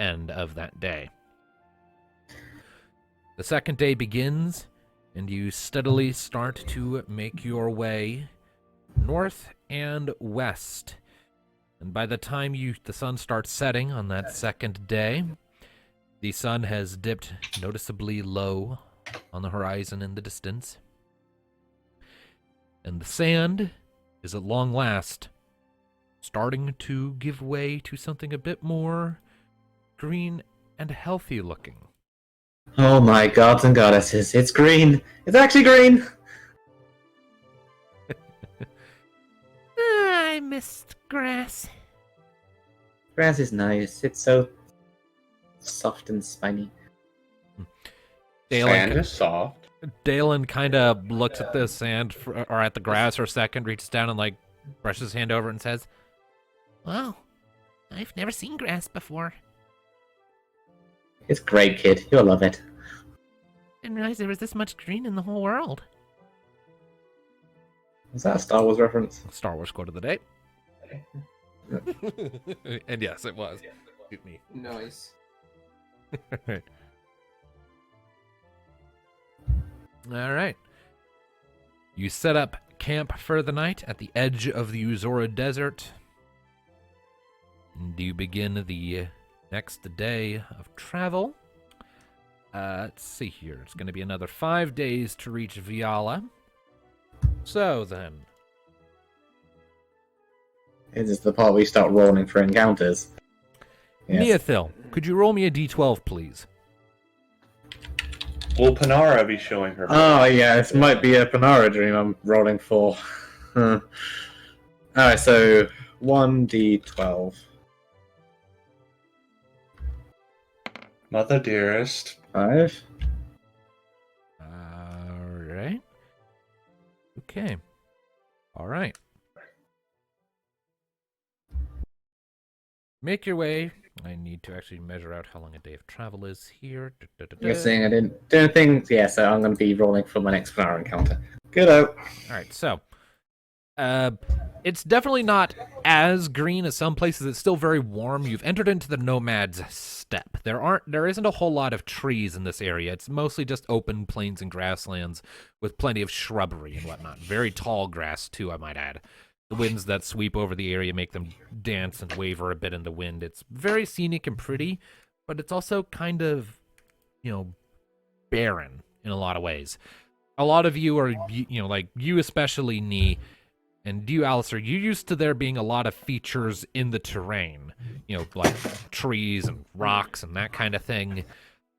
end of that day. The second day begins, and you steadily start to make your way north and west. And by the time the sun starts setting on that second day, the sun has dipped noticeably low on the horizon in the distance. And the sand is at long last starting to give way to something a bit more green and healthy looking. Oh my gods and goddesses, it's green! It's actually green! I missed grass. Grass is nice. It's so soft and spiny. Sand is soft. Dalen kind of looks at the sand or at the grass for a second, reaches down and like brushes his hand over and says, "Wow, I've never seen grass before. It's great, kid. You'll love it." I didn't realize there was this much green in the whole world." Was that a Star Wars reference? Star Wars quote of the day. And yes, it was. Excuse me. Nice. All right. You set up camp for the night at the edge of the Uzora Desert. And you begin the next day of travel. Let's see here. It's going to be another 5 days to reach Viala. So then. It is the part where you start rolling for encounters. Yes. Ethil, could you roll me a d12, please? Will Panara be showing her? Oh, yeah, this might be a Panara dream I'm rolling for. Alright, so 1d12. Mother dearest. 5. Alright. Okay. Alright. Make your way. I need to actually measure out how long a day of travel is here. You're saying I didn't do anything? Yeah, so I'm going to be rolling for my next Panara encounter. Good-o. Alright, so. It's definitely not as green as some places. It's still very warm. You've entered into the Nomad's Steppe. There isn't a whole lot of trees in this area. It's mostly just open plains and grasslands with plenty of shrubbery and whatnot. Very tall grass, too, I might add. The winds that sweep over the area make them dance and waver a bit in the wind. It's very scenic and pretty, but it's also kind of, barren in a lot of ways. A lot of you are, like you especially, Nee, and you, Alicier, you're used to there being a lot of features in the terrain, like trees and rocks and that kind of thing.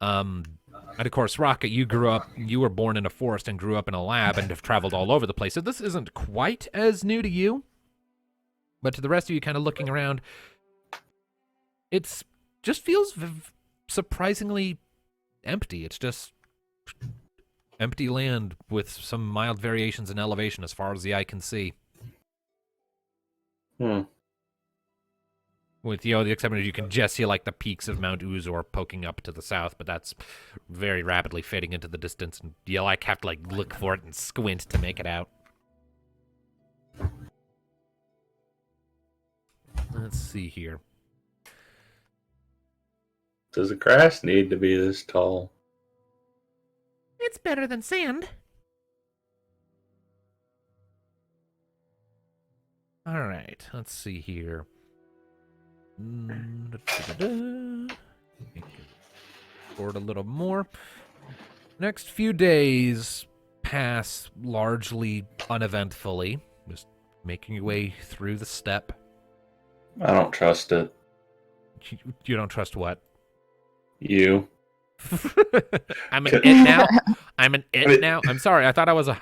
And of course, Rocket, you were born in a forest and grew up in a lab and have traveled all over the place. So this isn't quite as new to you. But to the rest of you kind of looking around, it's just feels surprisingly empty. It's just empty land with some mild variations in elevation as far as the eye can see. With, the exception that you can just see, like, the peaks of Mount Uzor poking up to the south, but that's very rapidly fading into the distance, and you, have to, look for it and squint to make it out. Let's see here. Does the grass need to be this tall? It's better than sand. All right, let's see here. Forward a little more. Next few days pass largely uneventfully, just making your way through the steppe. I don't trust it. You don't trust what? You. I'm an it now. I'm an it now. I'm sorry. I thought I was a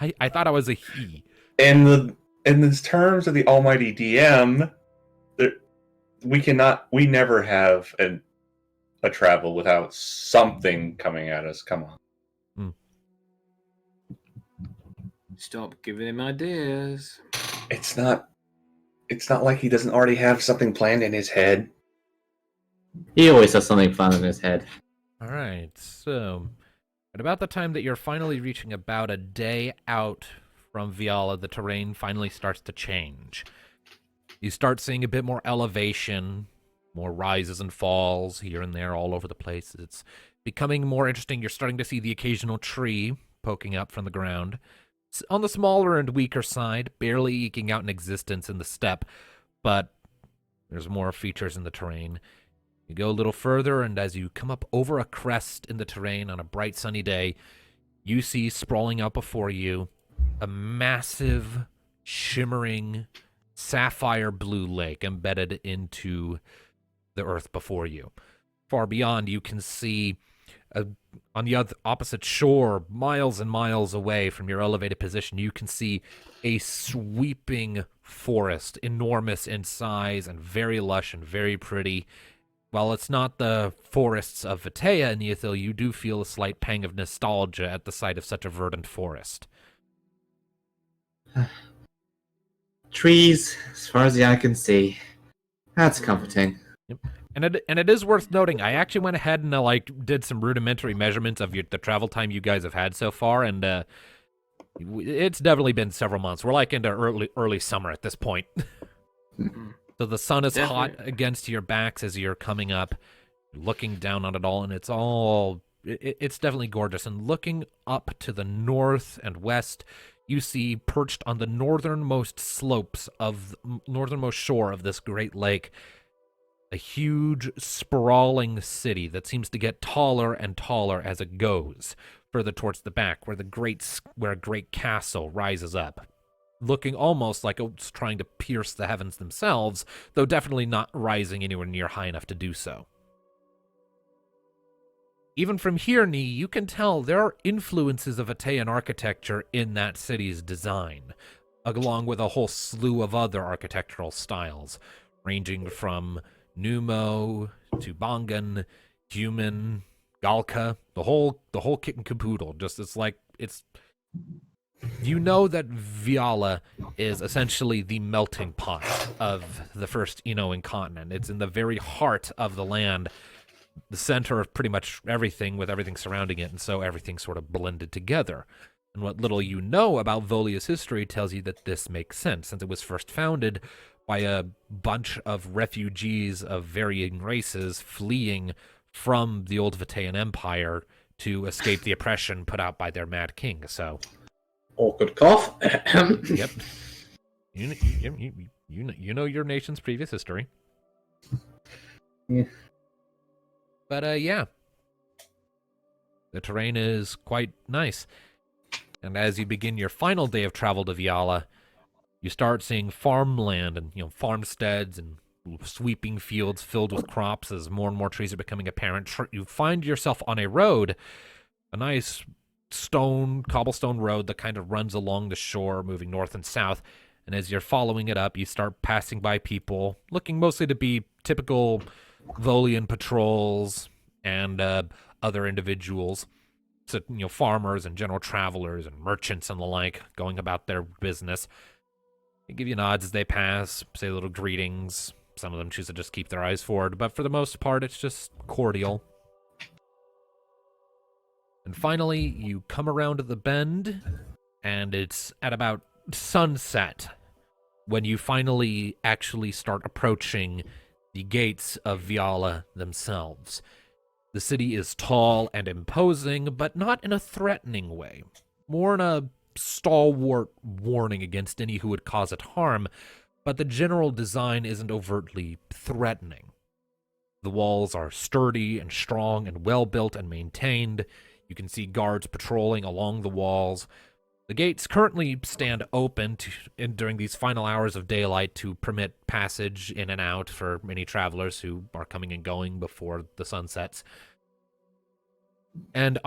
he. In the terms of the almighty DM, we never have a travel without something coming at us. Come on. Stop giving him ideas. It's not like he doesn't already have something planned in his head. He always has something planned in his head. All right, so at about the time that you're finally reaching about a day out from Viala, the terrain finally starts to change. You start seeing a bit more elevation More rises and falls here and there all over the place. It's becoming more interesting. You're starting to see the occasional tree poking up from the ground. It's on the smaller and weaker side, barely eking out an existence in the steppe, but there's more features in the terrain. You go a little further, and as you come up over a crest in the terrain on a bright sunny day, you see sprawling out before you a massive, shimmering, sapphire blue lake embedded into the earth before you. Far beyond, you can see on the opposite shore, miles and miles away from your elevated position, you can see a sweeping forest, enormous in size and very lush and very pretty. While it's not the forests of Vatea in Ethil, you do feel a slight pang of nostalgia at the sight of such a verdant forest. Trees, as far as the eye can see. That's comforting. Yep. And it is worth noting, I actually went ahead and did some rudimentary measurements of the travel time you guys have had so far, and it's definitely been several months. We're like into early summer at this point. So the sun is hot against your backs as you're coming up, looking down on it all, and it's definitely gorgeous. And looking up to the north and west, you see perched on the northernmost shore of this great lake, a huge, sprawling city that seems to get taller and taller as it goes further towards the back, where a great castle rises up, looking almost like it's trying to pierce the heavens themselves, though definitely not rising anywhere near high enough to do so. Even from here, Nee, you can tell there are influences of Atean architecture in that city's design, along with a whole slew of other architectural styles, ranging from Numo to Bongan, Human, Galka, the whole kit and caboodle. You know that Viala is essentially the melting pot of the first Inoan continent. It's in the very heart of the land, the center of pretty much everything, with everything surrounding it, and so everything sort of blended together. And what little you know about Volia's history tells you that this makes sense, since it was first founded by a bunch of refugees of varying races fleeing from the old Vatean Empire to escape the oppression put out by their mad king. So, awkward cough. yep, you know your nation's previous history. Yeah. But yeah, the terrain is quite nice. And as you begin your final day of travel to Viala, you start seeing farmland and farmsteads and sweeping fields filled with crops as more and more trees are becoming apparent. You find yourself on a road, a nice cobblestone road that kind of runs along the shore, moving north and south. And as you're following it up, you start passing by people looking mostly to be typical Volian patrols and other individuals. So, farmers and general travelers and merchants and the like, going about their business. They give you nods as they pass, say little greetings. Some of them choose to just keep their eyes forward, but for the most part, it's just cordial. And finally, you come around to the bend, and it's at about sunset when you finally actually start approaching the gates of Viala themselves. The city is tall and imposing, but not in a threatening way. More in a stalwart warning against any who would cause it harm, but the general design isn't overtly threatening. The walls are sturdy and strong and well-built and maintained. You can see guards patrolling along the walls. The gates currently stand open during these final hours of daylight to permit passage in and out for many travelers who are coming and going before the sun sets. And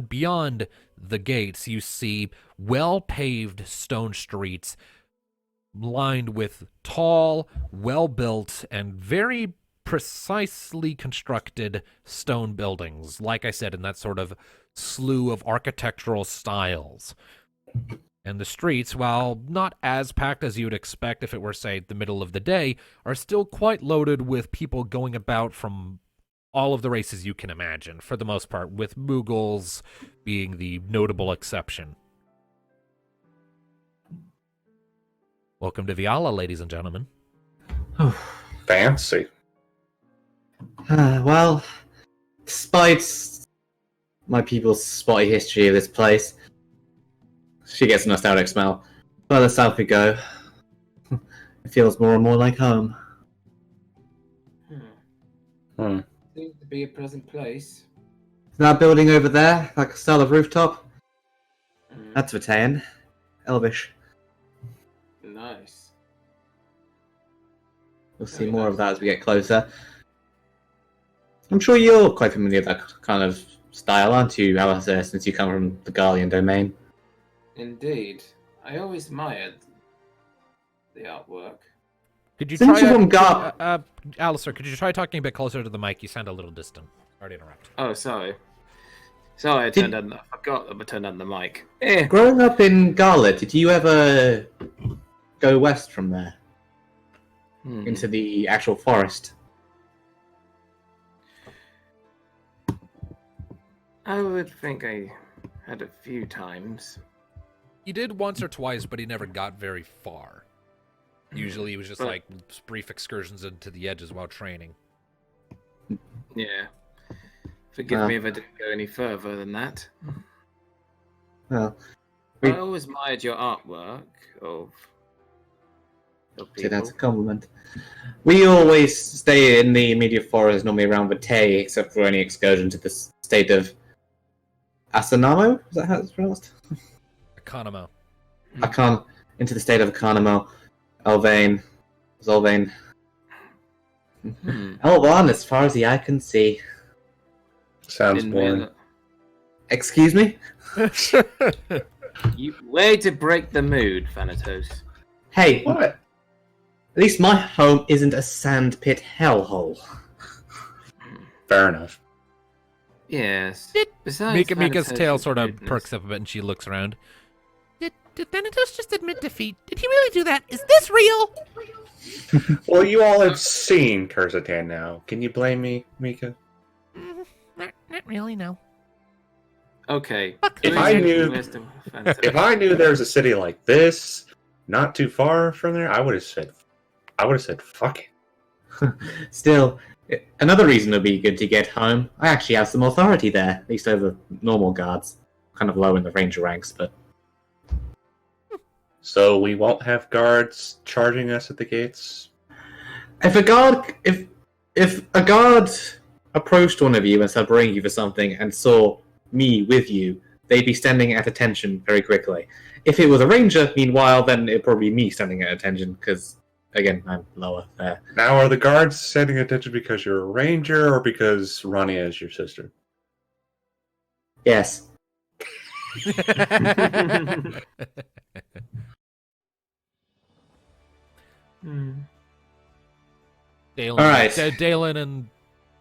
beyond the gates, you see well-paved stone streets lined with tall, well-built, and very precisely constructed stone buildings, like I said, in that sort of slew of architectural styles. And the streets, while not as packed as you would expect if it were, say, the middle of the day, are still quite loaded with people going about from all of the races you can imagine, for the most part, with Mughals being the notable exception. Welcome to Viala, ladies and gentlemen. Fancy. Well, despite my people's spotty history of this place, she gets a nostalgic smell. Further south we go, it feels more and more like home. Hmm. Seems to be a pleasant place. That building over there, like a style of rooftop, Hmm. that's Vitaean. Elvish. Nice. We'll see Very more of nice. that as we get closer. I'm sure you're quite familiar with that kind of style, aren't you, Alicier, since you come from the Garlean domain? Indeed. I always admired the artwork. Could you Since try, you're from Gar- Allister, could you try talking a bit closer to the mic? You sound a little distant. Sorry to interrupt. Oh, sorry. Sorry, I forgot that I turned on the mic. Eh. Growing up in Garlet, did you ever go west from there Hmm. into the actual forest? I would think I had a few times. He did once or twice, but he never got very far. Usually it was just But- like brief excursions into the edges while training. Yeah. Forgive me if I didn't go any further than that. Well, I always admired your artwork of so people. that's a compliment. We always stay in the immediate forest, normally around Vitae, except for any excursion to the state of Asanamo? Is that how it's pronounced? Economo. Into the state of Economo. Elvain. Zolvain. Hmm. Elvan, as far as the eye can see. Sounds Didn't boring. reali- Excuse me? You way to break the mood, Thanatos. Hey, What? at least my home isn't a sandpit hellhole. Fair enough. Yes. Besides Mika's tail Thanatos' sort of rudeness- perks up a bit and she looks around. Did Thanatos just admit defeat? Did he really do that? Is this real? Well, you all have seen Kurzatan now. Can you blame me, Mika? Not really, no. Okay. If please I use knew- wisdom, Thanatos. If I knew there was a city like this, not too far from there, I would have said, fuck it. Still, another reason it would be good to get home. I actually have some authority there, at least over normal guards. Kind of low in the ranger ranks, but So we won't have guards charging us at the gates? if a guard approached one of you and started bringing you for something and saw me with you, they'd be standing at attention very quickly. If it was a ranger, meanwhile, then it'd probably be me standing at attention, because, again, I'm lower there. Now, are the guards standing attention because you're a ranger or because Rania is your sister? Yes. Hmm. Dalen, All right. Dalen and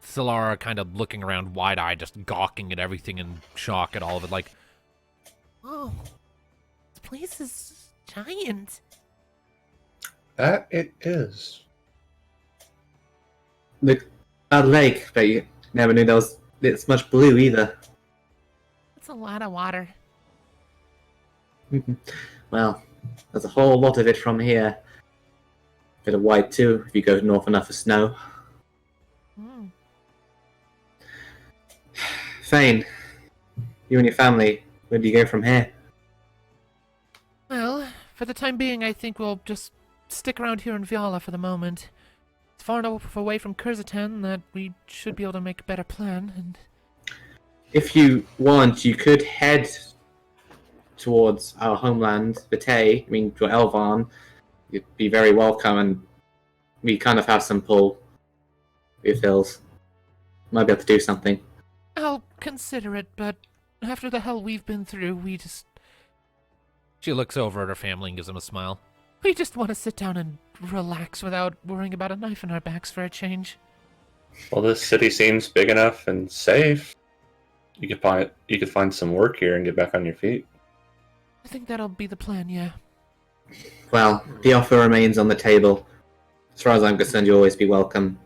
Solara are kind of looking around wide-eyed, just gawking at everything in shock at all of it, like, oh, this place is giant. That it is. Look, that lake, but you never knew there was this much blue either. That's a lot of water. Well, there's a whole lot of it from here. Bit of white too, if you go north enough for snow. Hmm. Fein, you and your family, where do you go from here? Well, for the time being, I think we'll just stick around here in Viala for the moment. It's far enough away from Kurzatan that we should be able to make a better plan, and If you want, you could head towards our homeland, Vitae, to Elvan. You'd be very welcome, and we kind of have some pull. Refills. Might be able to do something. I'll consider it, but after the hell we've been through, we just... She looks over at her family and gives them a smile. We just want to sit down and relax without worrying about a knife in our backs for a change. Well, this city seems big enough and safe. You could find some work here and get back on your feet. I think that'll be the plan, yeah. Well, the offer remains on the table. As far as I'm concerned, you'll always be welcome.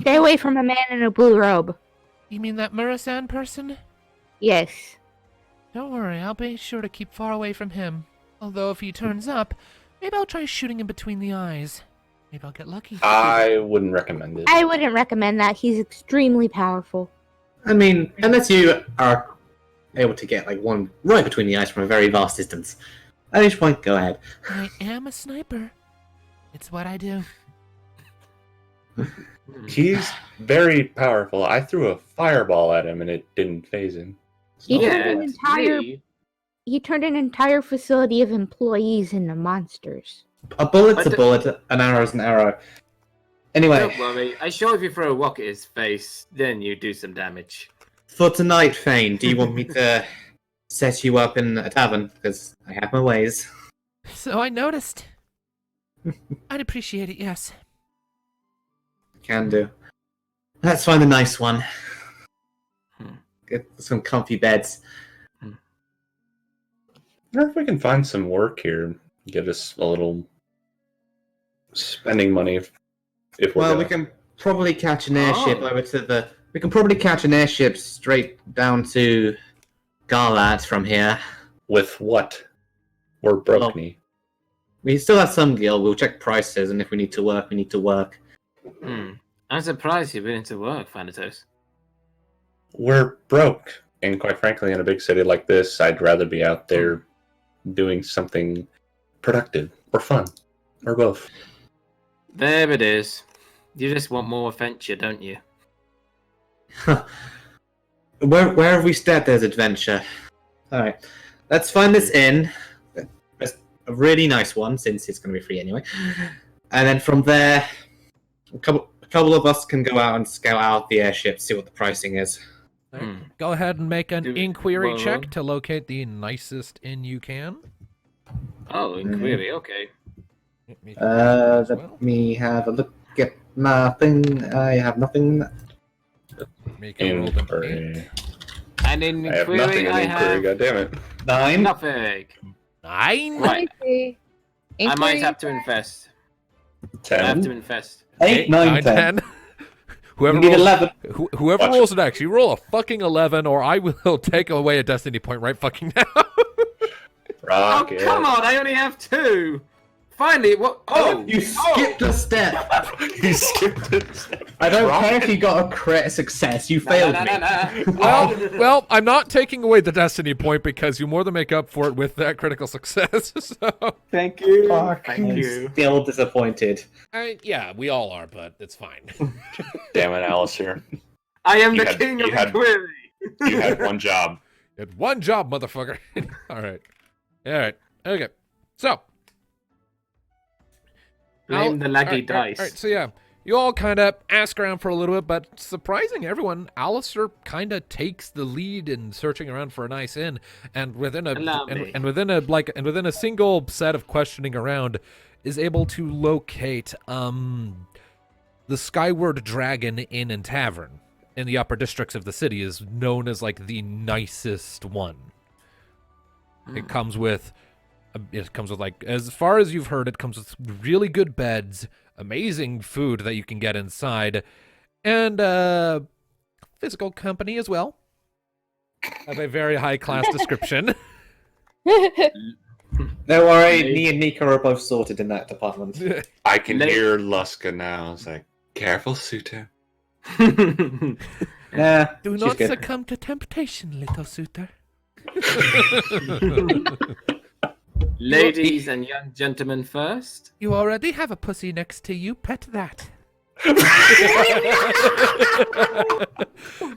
Stay away from a man in a blue robe. You mean that Murasan person? Yes. Don't worry, I'll be sure to keep far away from him. Although if he turns up, maybe I'll try shooting him between the eyes. Maybe I'll get lucky. I wouldn't recommend it. I wouldn't recommend that. He's extremely powerful. I mean, unless you are able to get like one right between the eyes from a very vast distance. At each point, go ahead. I am a sniper. It's what I do. He's very powerful. I threw a fireball at him and it didn't phase him. He Yeah, turned an it's entire really- he turned an entire facility of employees into monsters. A bullet's I a d- bullet, an arrow's an arrow. Anyway, Don't worry. I'm sure if you throw a rock at his face, then you do some damage. for tonight, Fein, do you want me to set you up in a tavern? Because I have my ways. So I noticed. I'd appreciate it, yes. Can do. Let's find a nice one. Hmm. Get some comfy beds. I wonder if we can find some work here. Get us a little spending money if we're Well, we gonna- can probably catch an airship Oh. over to the. We can probably catch an airship straight down to Garlat from here. With what? We're broke, Well- knee. We still have some gil. We'll check prices, and if we need to work, we need to work. I'm surprised you're willing to work, Thanatos. We're broke. And quite frankly, in a big city like this, I'd rather be out there doing something productive or fun. Or both. There it is. You just want more adventure, don't you? Where have we stayed? There's adventure. All right, let's find this inn. It's a really nice one, since it's going to be free anyway. And then from there, a couple of us can go out and scout out the airship, see what the pricing is. Go ahead and make an Do- inquiry well- check to locate the nicest inn you can. Oh, inquiry, okay. Let me do that as well. Let me have a look at my thing. I have nothing. Make a roll an 8. Inquiry. And in I have nothing inquiry, in I inquiry, have goddammit. 9. nothing. 9? Let me see. I might have to Inquiry- invest. I have 10. to invest. 8, 9, 10. Whoever You need rolls, 11. whoever Watch. rolls next, you roll a fucking 11, or I will take away a destiny point right fucking now. Rocket. Oh, come on, I only have 2. Finally, what? Oh, You skipped a step. He skipped it. I don't care if you got a crit success. You failed me. Well, I'm not taking away the destiny point because you more than make up for it with that critical success. So, Thank you. Fuck, Thank I'm you. still disappointed. yeah, we all are, but it's fine. Damn it, Alicier. I am You the had- king you of had- inquiry. You had one job. You had one job, motherfucker. All right. Okay. So, Blame the laggy dice. All right, so yeah, you all kind of ask around for a little bit, but surprising everyone, Alicier kind of takes the lead in searching around for a nice inn, and within a Allow me. and within a single set of questioning around, is able to locate the Skyward Dragon Inn and Tavern in the upper districts of the city is known as like the nicest one. It comes with like, as far as you've heard, it comes with really good beds, amazing food that you can get inside, and physical company as well. Of a very high class description. Don't worry, me and Nika are both sorted in that department. I can Let- hear Luska now. It's like, careful, Suter. Yeah, Do she's not good. succumb to temptation, little suitor. Ladies and young gentlemen first. You already have a pussy next to you. Pet that.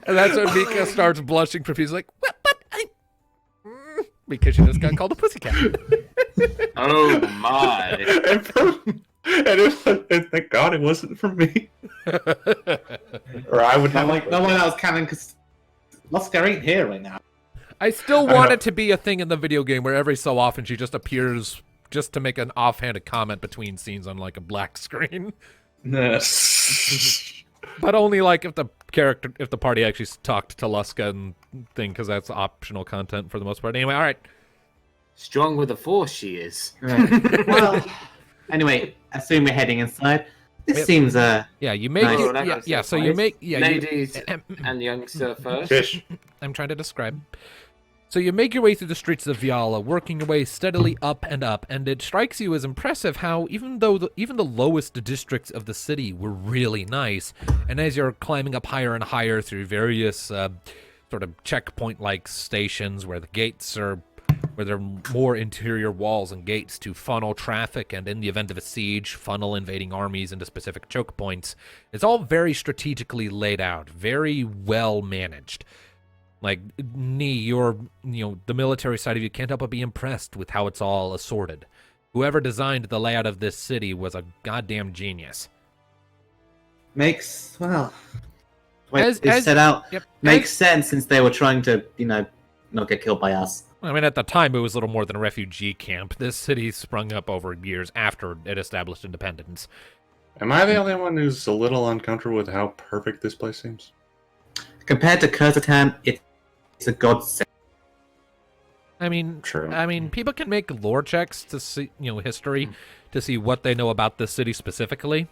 And that's when Mika starts blushing profusely, like, what? Because she just got called a pussycat. Oh my. And thank God it wasn't for me. Or I would have. No one else can, because Lusker ain't here right now. I still I want know. it to be a thing in the video game where every so often she just appears just to make an offhanded comment between scenes on like a black screen. But only like if the party actually talked to Luska and thing, because that's optional content for the most part. Anyway, all right. Strong with the force she is. Right. Well, anyway, I assume we're heading inside. This Yep. seems Yeah, you make Nice. Oh, that yeah, goes yeah. so So you far. make yeah. Ladies and youngster first. Fish. I'm trying to describe. So you make your way through the streets of Viala, working your way steadily up, and it strikes you as impressive how even the lowest districts of the city were really nice, and as you're climbing up higher and higher through various sort of checkpoint-like stations where there are more interior walls and gates to funnel traffic, and in the event of a siege, funnel invading armies into specific choke points, it's all very strategically laid out, very well managed. Like, you're, the military side of you can't help but be impressed with how it's all assorted. Whoever designed the layout of this city was a goddamn genius. Makes sense since they were trying to, not get killed by us. I mean, at the time, it was little more than a refugee camp. This city sprung up over years after it established independence. Am I the only one who's a little uncomfortable with how perfect this place seems? Compared to Kurzatan, it's a godsend. I mean, True. People can make lore checks to see, history, to see what they know about this city specifically.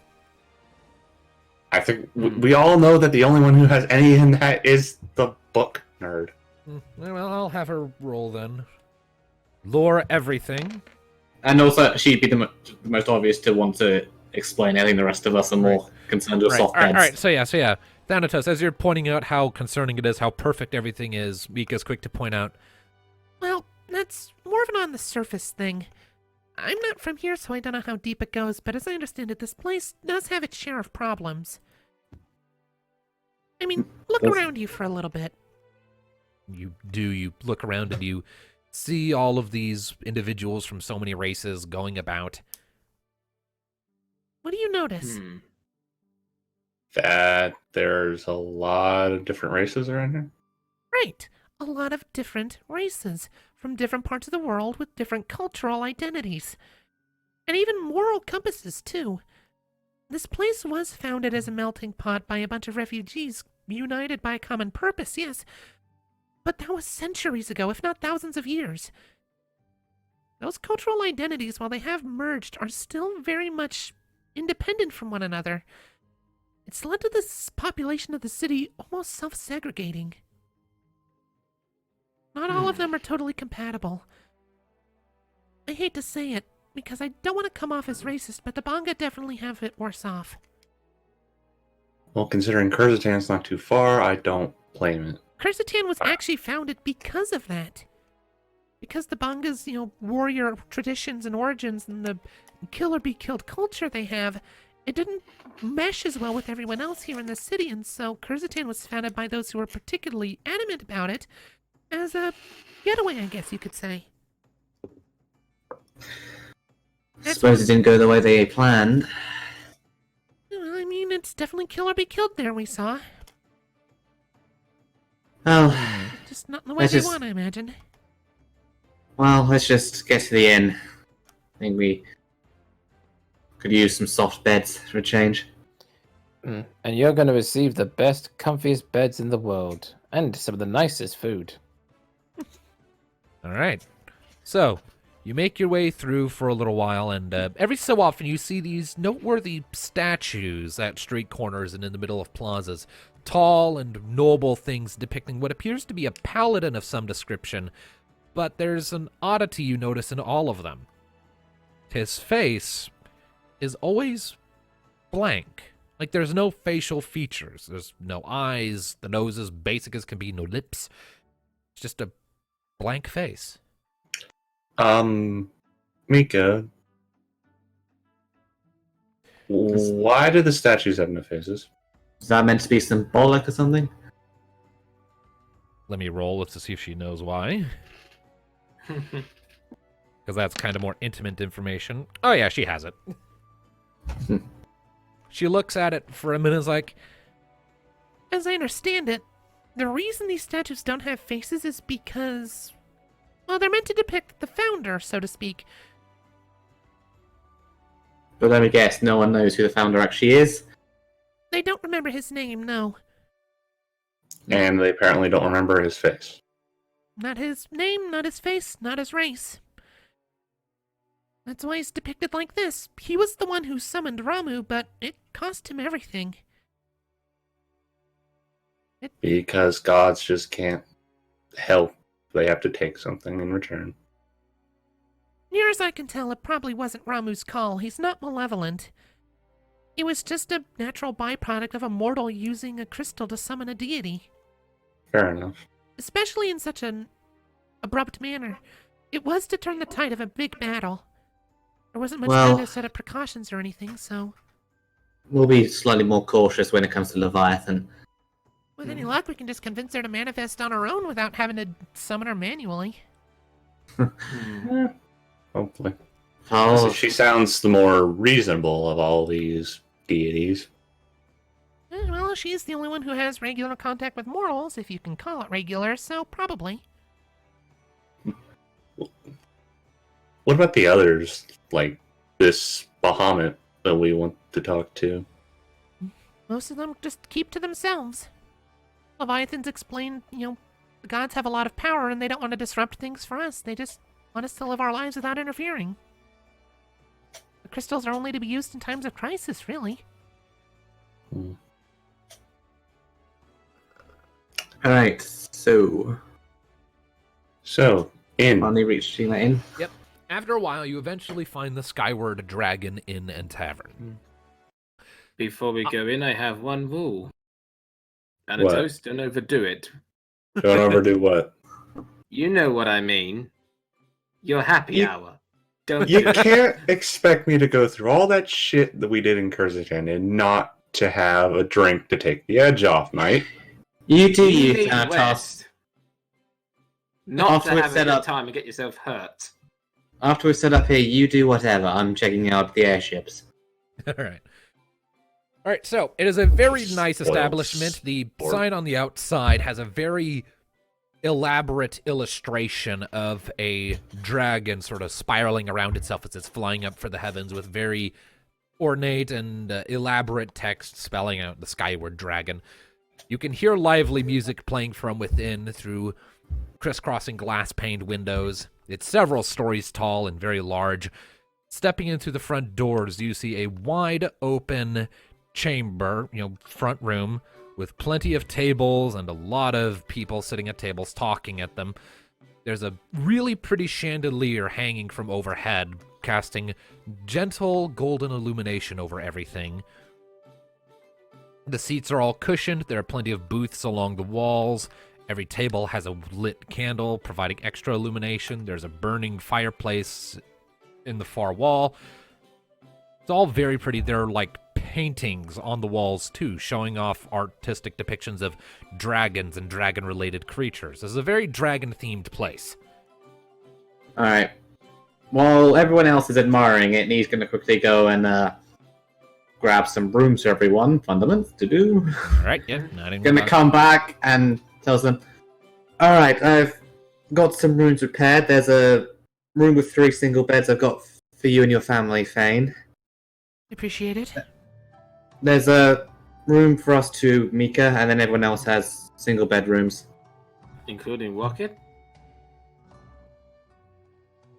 I think we all know that the only one who has any in that is the book nerd. Well, I'll have her roll then. Lore everything. And also, she'd be the most obvious to want to explain. I think the rest of us are more concerned with soft beds. All right. So yeah. Thanatos, as you're pointing out how concerning it is, how perfect everything is, Mika's quick to point out, well, that's more of an on-the-surface thing. I'm not from here, so I don't know how deep it goes, but as I understand it, this place does have its share of problems. I mean, look around you for a little bit. You look around and you see all of these individuals from so many races going about. What do you notice? That there's a lot of different races around here? Right. A lot of different races from different parts of the world with different cultural identities. And even moral compasses, too. This place was founded as a melting pot by a bunch of refugees united by a common purpose, yes. But that was centuries ago, if not thousands of years. Those cultural identities, while they have merged, are still very much independent from one another. It's led to this population of the city almost self-segregating. Not all of them are totally compatible. I hate to say it, because I don't want to come off as racist, but the Banga definitely have it worse off. Well, considering Kurzatan's not too far, I don't blame it. Kurzatan was actually founded because of that. Because the Banga's, warrior traditions and origins and the kill-or-be-killed culture they have, it didn't mesh as well with everyone else here in the city, and so Kurzatan was founded by those who were particularly adamant about it as a getaway, I guess you could say. Suppose it didn't go the way they planned. I mean, it's definitely kill or be killed there, we saw. Well, Just not in the way they want, I imagine. Well, let's just get to the inn. I think we could use some soft beds for a change. And you're going to receive the best, comfiest beds in the world. And some of the nicest food. All right. So, you make your way through for a little while, and every so often you see these noteworthy statues at street corners and in the middle of plazas. Tall and noble things depicting what appears to be a paladin of some description, but there's an oddity you notice in all of them. His face is always blank. Like, there's no facial features. There's no eyes. The nose is basic as can be. No lips. It's just a blank face. Mika, why do the statues have no faces? Is that meant to be symbolic or something? Let me roll to see if she knows why. Because that's kind of more intimate information. Oh yeah, she has it. She looks at it for a minute and is like, As I understand it, the reason these statues don't have faces is because, well, they're meant to depict the founder, so to speak. But let me guess, no one knows who the founder actually is. They don't remember his name, no. And they apparently don't remember his face. Not his name, not his face, not his race. That's why he's depicted like this. He was the one who summoned Ramu, but it cost him everything. Because gods just can't help they have to take something in return. Near as I can tell, it probably wasn't Ramu's call. He's not malevolent. It was just a natural byproduct of a mortal using a crystal to summon a deity. Fair enough. Especially in such an abrupt manner. It was to turn the tide of a big battle. There wasn't much time to set up precautions or anything, so... We'll be slightly more cautious when it comes to Leviathan. With any luck, we can just convince her to manifest on her own without having to summon her manually. Hopefully. Oh, She sounds the more reasonable of all these deities. Well, she's the only one who has regular contact with mortals, if you can call it regular, so probably. What about the others? Like this Bahamut that we want to talk to? Most of them just keep to themselves. Leviathans explain, the gods have a lot of power and they don't want to disrupt things for us. They just want us to live our lives without interfering. The crystals are only to be used in times of crisis, really. alright, so... In. Finally reaching that in. Yep. After a while, you eventually find the Skyward Dragon Inn and Tavern. Before we go in, I have one rule. And What? a toast, don't overdo it. Don't overdo what? You know what I mean. Your happy hour. Don't You do it. can't expect me to go through all that shit that we did in Kyrgyzstan and not to have a drink to take the edge off, mate. You do You you, leave Thanatos. west. Not After to it's have a set good up- time and get yourself hurt. After we set up here, you do whatever. I'm checking out the airships. All right. All right, so it is a very nice Spoiled establishment. The sport. sign on the outside has a very elaborate illustration of a dragon sort of spiraling around itself as it's flying up for the heavens with very ornate and elaborate text spelling out the Skyward Dragon. You can hear lively music playing from within through crisscrossing glass-paned windows. It's several stories tall and very large. Stepping into the front doors, you see a wide-open chamber, front room, with plenty of tables and a lot of people sitting at tables talking at them. There's a really pretty chandelier hanging from overhead, casting gentle golden illumination over everything. The seats are all cushioned. There are plenty of booths along the walls. Every table has a lit candle, providing extra illumination. There's a burning fireplace in the far wall. It's all very pretty. There are like paintings on the walls too, showing off artistic depictions of dragons and dragon-related creatures. This is a very dragon-themed place. Alright. While everyone else is admiring it, he's going to quickly go and grab some brooms for everyone. Fundaments to do. All right, yeah, not even Going to come back and tells them, alright, I've got some rooms repaired. There's a room with 3 single beds I've got for you and your family, Fein. Appreciate it. There's a room for us two, Mika, and then everyone else has single bedrooms. Including Rocket?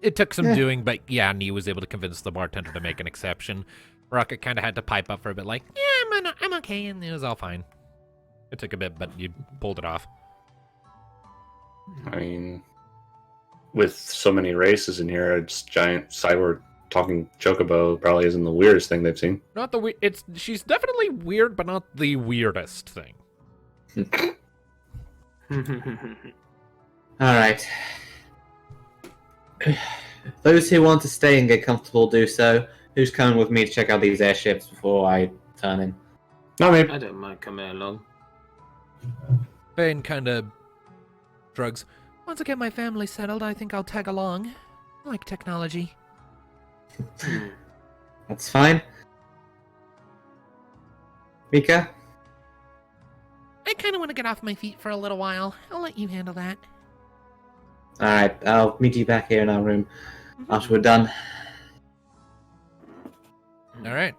It took some doing, but yeah, Nee was able to convince the bartender to make an exception. Rocket kind of had to pipe up for a bit, like, yeah, I'm okay, and it was all fine. It took a bit, but you pulled it off. I mean, with so many races in here, it's giant cyber talking chocobo probably isn't the weirdest thing they've seen. Not the she's definitely weird, but not the weirdest thing. Alright. Those who want to stay and get comfortable do so. Who's coming with me to check out these airships before I turn in? No, maybe. I don't mind coming along. Fein kind of shrugs. Once I get my family settled, I think I'll tag along. I like technology. That's fine. Mika? I kind of want to get off my feet for a little while. I'll let you handle that. Alright, I'll meet you back here in our room after we're done. All right.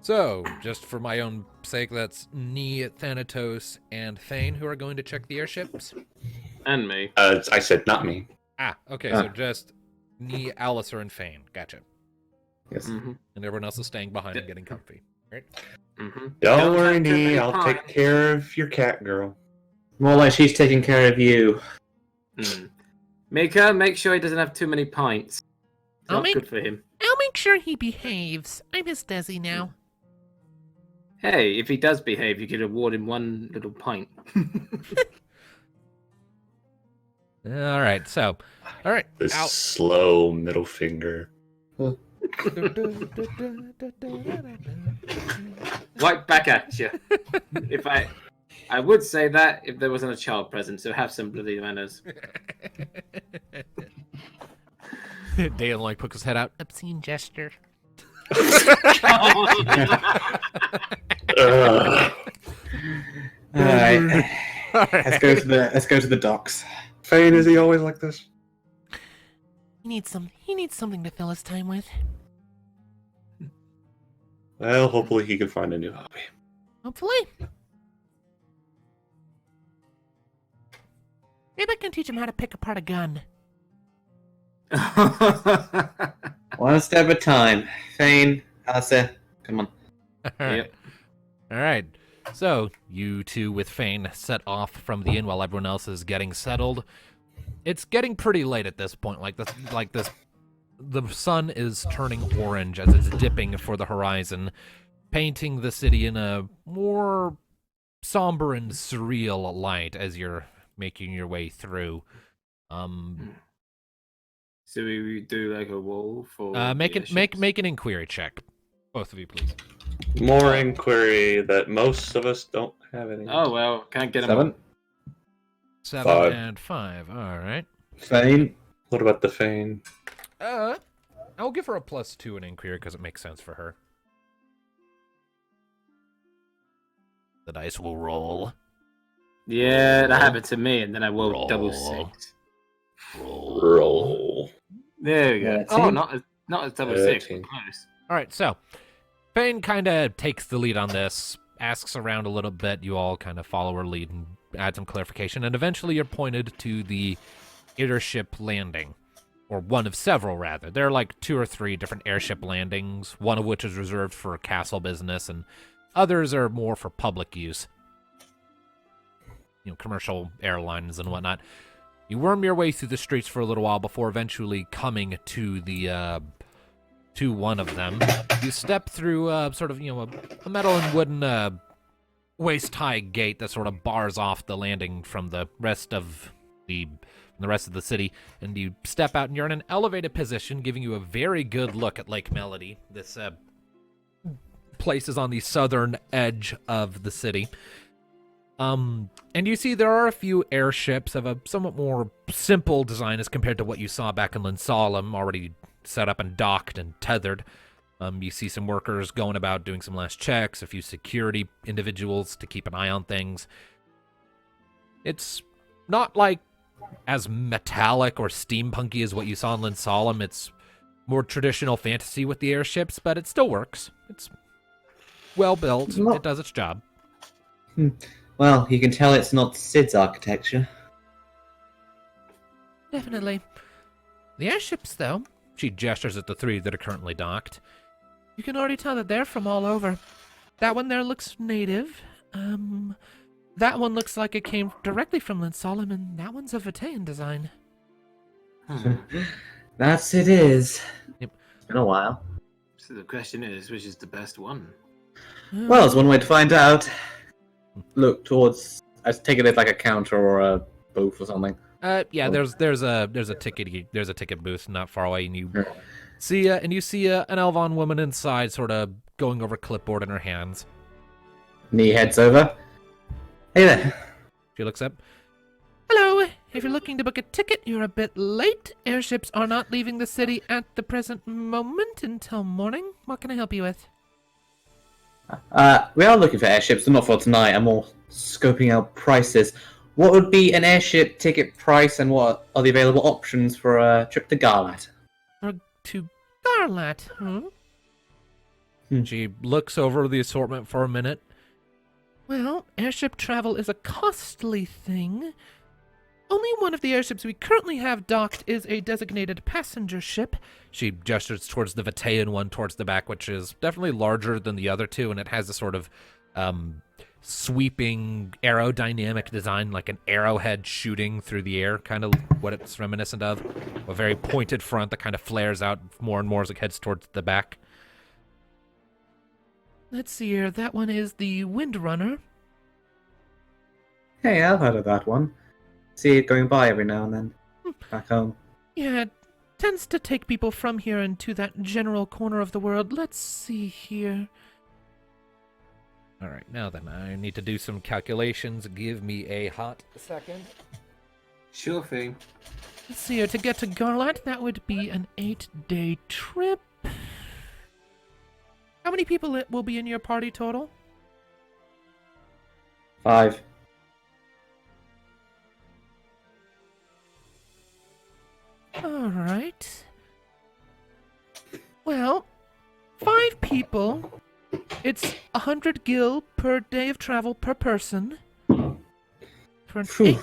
So, just for my own sake, that's Nee, Thanatos, and Fein who are going to check the airships. And me. I said not me. Ah, okay, so just Nee, Alicier, and Fein. Gotcha. Yes. Mm-hmm. And everyone else is staying behind and getting comfy. Right? Mm-hmm. Don't worry, have too Nee. many I'll take pies. care of your cat girl. More like she's taking care of you. Mika, make sure he doesn't have too many pints. It's I'll not make- good for him. I'll make sure he behaves. I'm his Desi now. Hey, if he does behave, you could award him one little pint. All right, so, all right. This Al- slow middle finger. Right back at you. If I would say that if there wasn't a child present, so have some bloody manners. Dale like pokes his head out. Obscene gesture. All right. All right. Let's go to the docks. Fein, is he always like this? He needs something to fill his time with. Well, hopefully he can find a new hobby. Hopefully. Maybe I can teach him how to pick apart a gun. One step at a time. Fein, Alicier, come on. All right. Yep. All right. So you two with Fein set off from the inn while everyone else is getting settled. It's getting pretty late at this point. The sun is turning orange as it's dipping for the horizon, painting the city in a more somber and surreal light as you're making your way through. So we do like a wall for Make the an inquiry check, both of you, please. More inquiry that most of us don't have any. Oh well, can't get him. 7. 7 5. and 5. All right. Fein. What about the Fein? I'll give her a +2 in inquiry because it makes sense for her. The dice will roll. Yeah, that happened to me, and then I rolled Roll. double 6. Roll. There we go. 13. Oh, not as double 6, but 13. close. All right, so Fein kind of takes the lead on this, asks around a little bit. You all kind of follow her lead and add some clarification, and eventually you're pointed to the airship landing, or one of several, rather. There are like 2 or 3 different airship landings, one of which is reserved for castle business, and others are more for public use. You know, commercial airlines and whatnot. You worm your way through the streets for a little while before eventually coming to the to one of them. You step through sort of, a metal and wooden waist-high gate that sort of bars off the landing from the rest of the city, and you step out and you're in an elevated position, giving you a very good look at Lake Melody. This place is on the southern edge of the city. And you see there are a few airships of a somewhat more simple design as compared to what you saw back in Linsalem, already set up and docked and tethered. You see some workers going about doing some last checks, a few security individuals to keep an eye on things. It's not like as metallic or steampunky as what you saw in Linsalem. It's more traditional fantasy with the airships, but it still works. It's well built. It does its job. Well, you can tell it's not Sid's architecture. Definitely. The airships, though, She gestures at the 3 that are currently docked. you can already tell that they're from all over. That one there looks native. That one looks like it came directly from Linsalem, and that one's a Vitaean design. That's it is. Yep. It's been a while. So the question is, which is the best one? Well, it's one way to find out. Look towards. I take it as like a counter or a booth or something. Yeah, there's a ticket booth not far away, and you see an Elvon woman inside, sort of going over a clipboard in her hands. Knee heads over. Hey there. She looks up. Hello. If you're looking to book a ticket, you're a bit late. Airships are not leaving the city at the present moment until morning. What can I help you with? We are looking for airships, but not for tonight. I'm more scoping out prices. What would be an airship ticket price, and what are the available options for a trip to Garlat? To Garlat, She looks over the assortment for a minute. Well, airship travel is a costly thing. Only one of the airships we currently have docked is a designated passenger ship. She gestures towards the Vitaean one towards the back, which is definitely larger than the other 2, and it has a sort of sweeping aerodynamic design, like an arrowhead shooting through the air, kind of what it's reminiscent of. A very pointed front that kind of flares out more and more as it heads towards the back. Let's see here. That one is the Windrunner. Hey, I've heard of that one. See it going by every now and then. Back home. Yeah, it tends to take people from here into that general corner of the world. Let's see here. All right, now then, I need to do some calculations. Give me a hot second. Sure thing. Let's see here. To get to Garlat, that would be an 8-day trip. How many people will be in your party total? 5. All right. Well, 5 people. It's 100 gil per day of travel per person. For an Phew,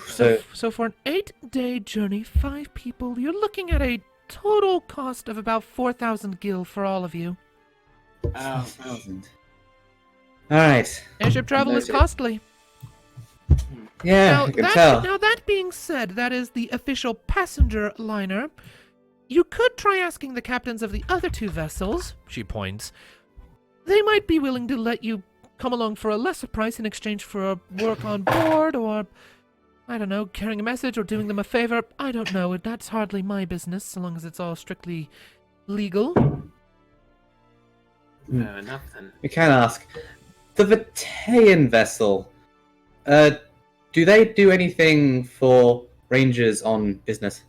so for an 8-day journey, 5 people, you're looking at a total cost of about 4,000 gil for all of you. 1,000. Alright. Airship travel is Noted. costly. Yeah, Now I can tell. that being said, that is the official passenger liner. You could try asking the captains of the other 2 vessels. She points. They might be willing to let you come along for a lesser price in exchange for work on board, or, I don't know, carrying a message or doing them a favor. I don't know. That's hardly my business, so long as it's all strictly legal. Fair enough then. We can ask. The Vitaean vessel, do they do anything for rangers on business?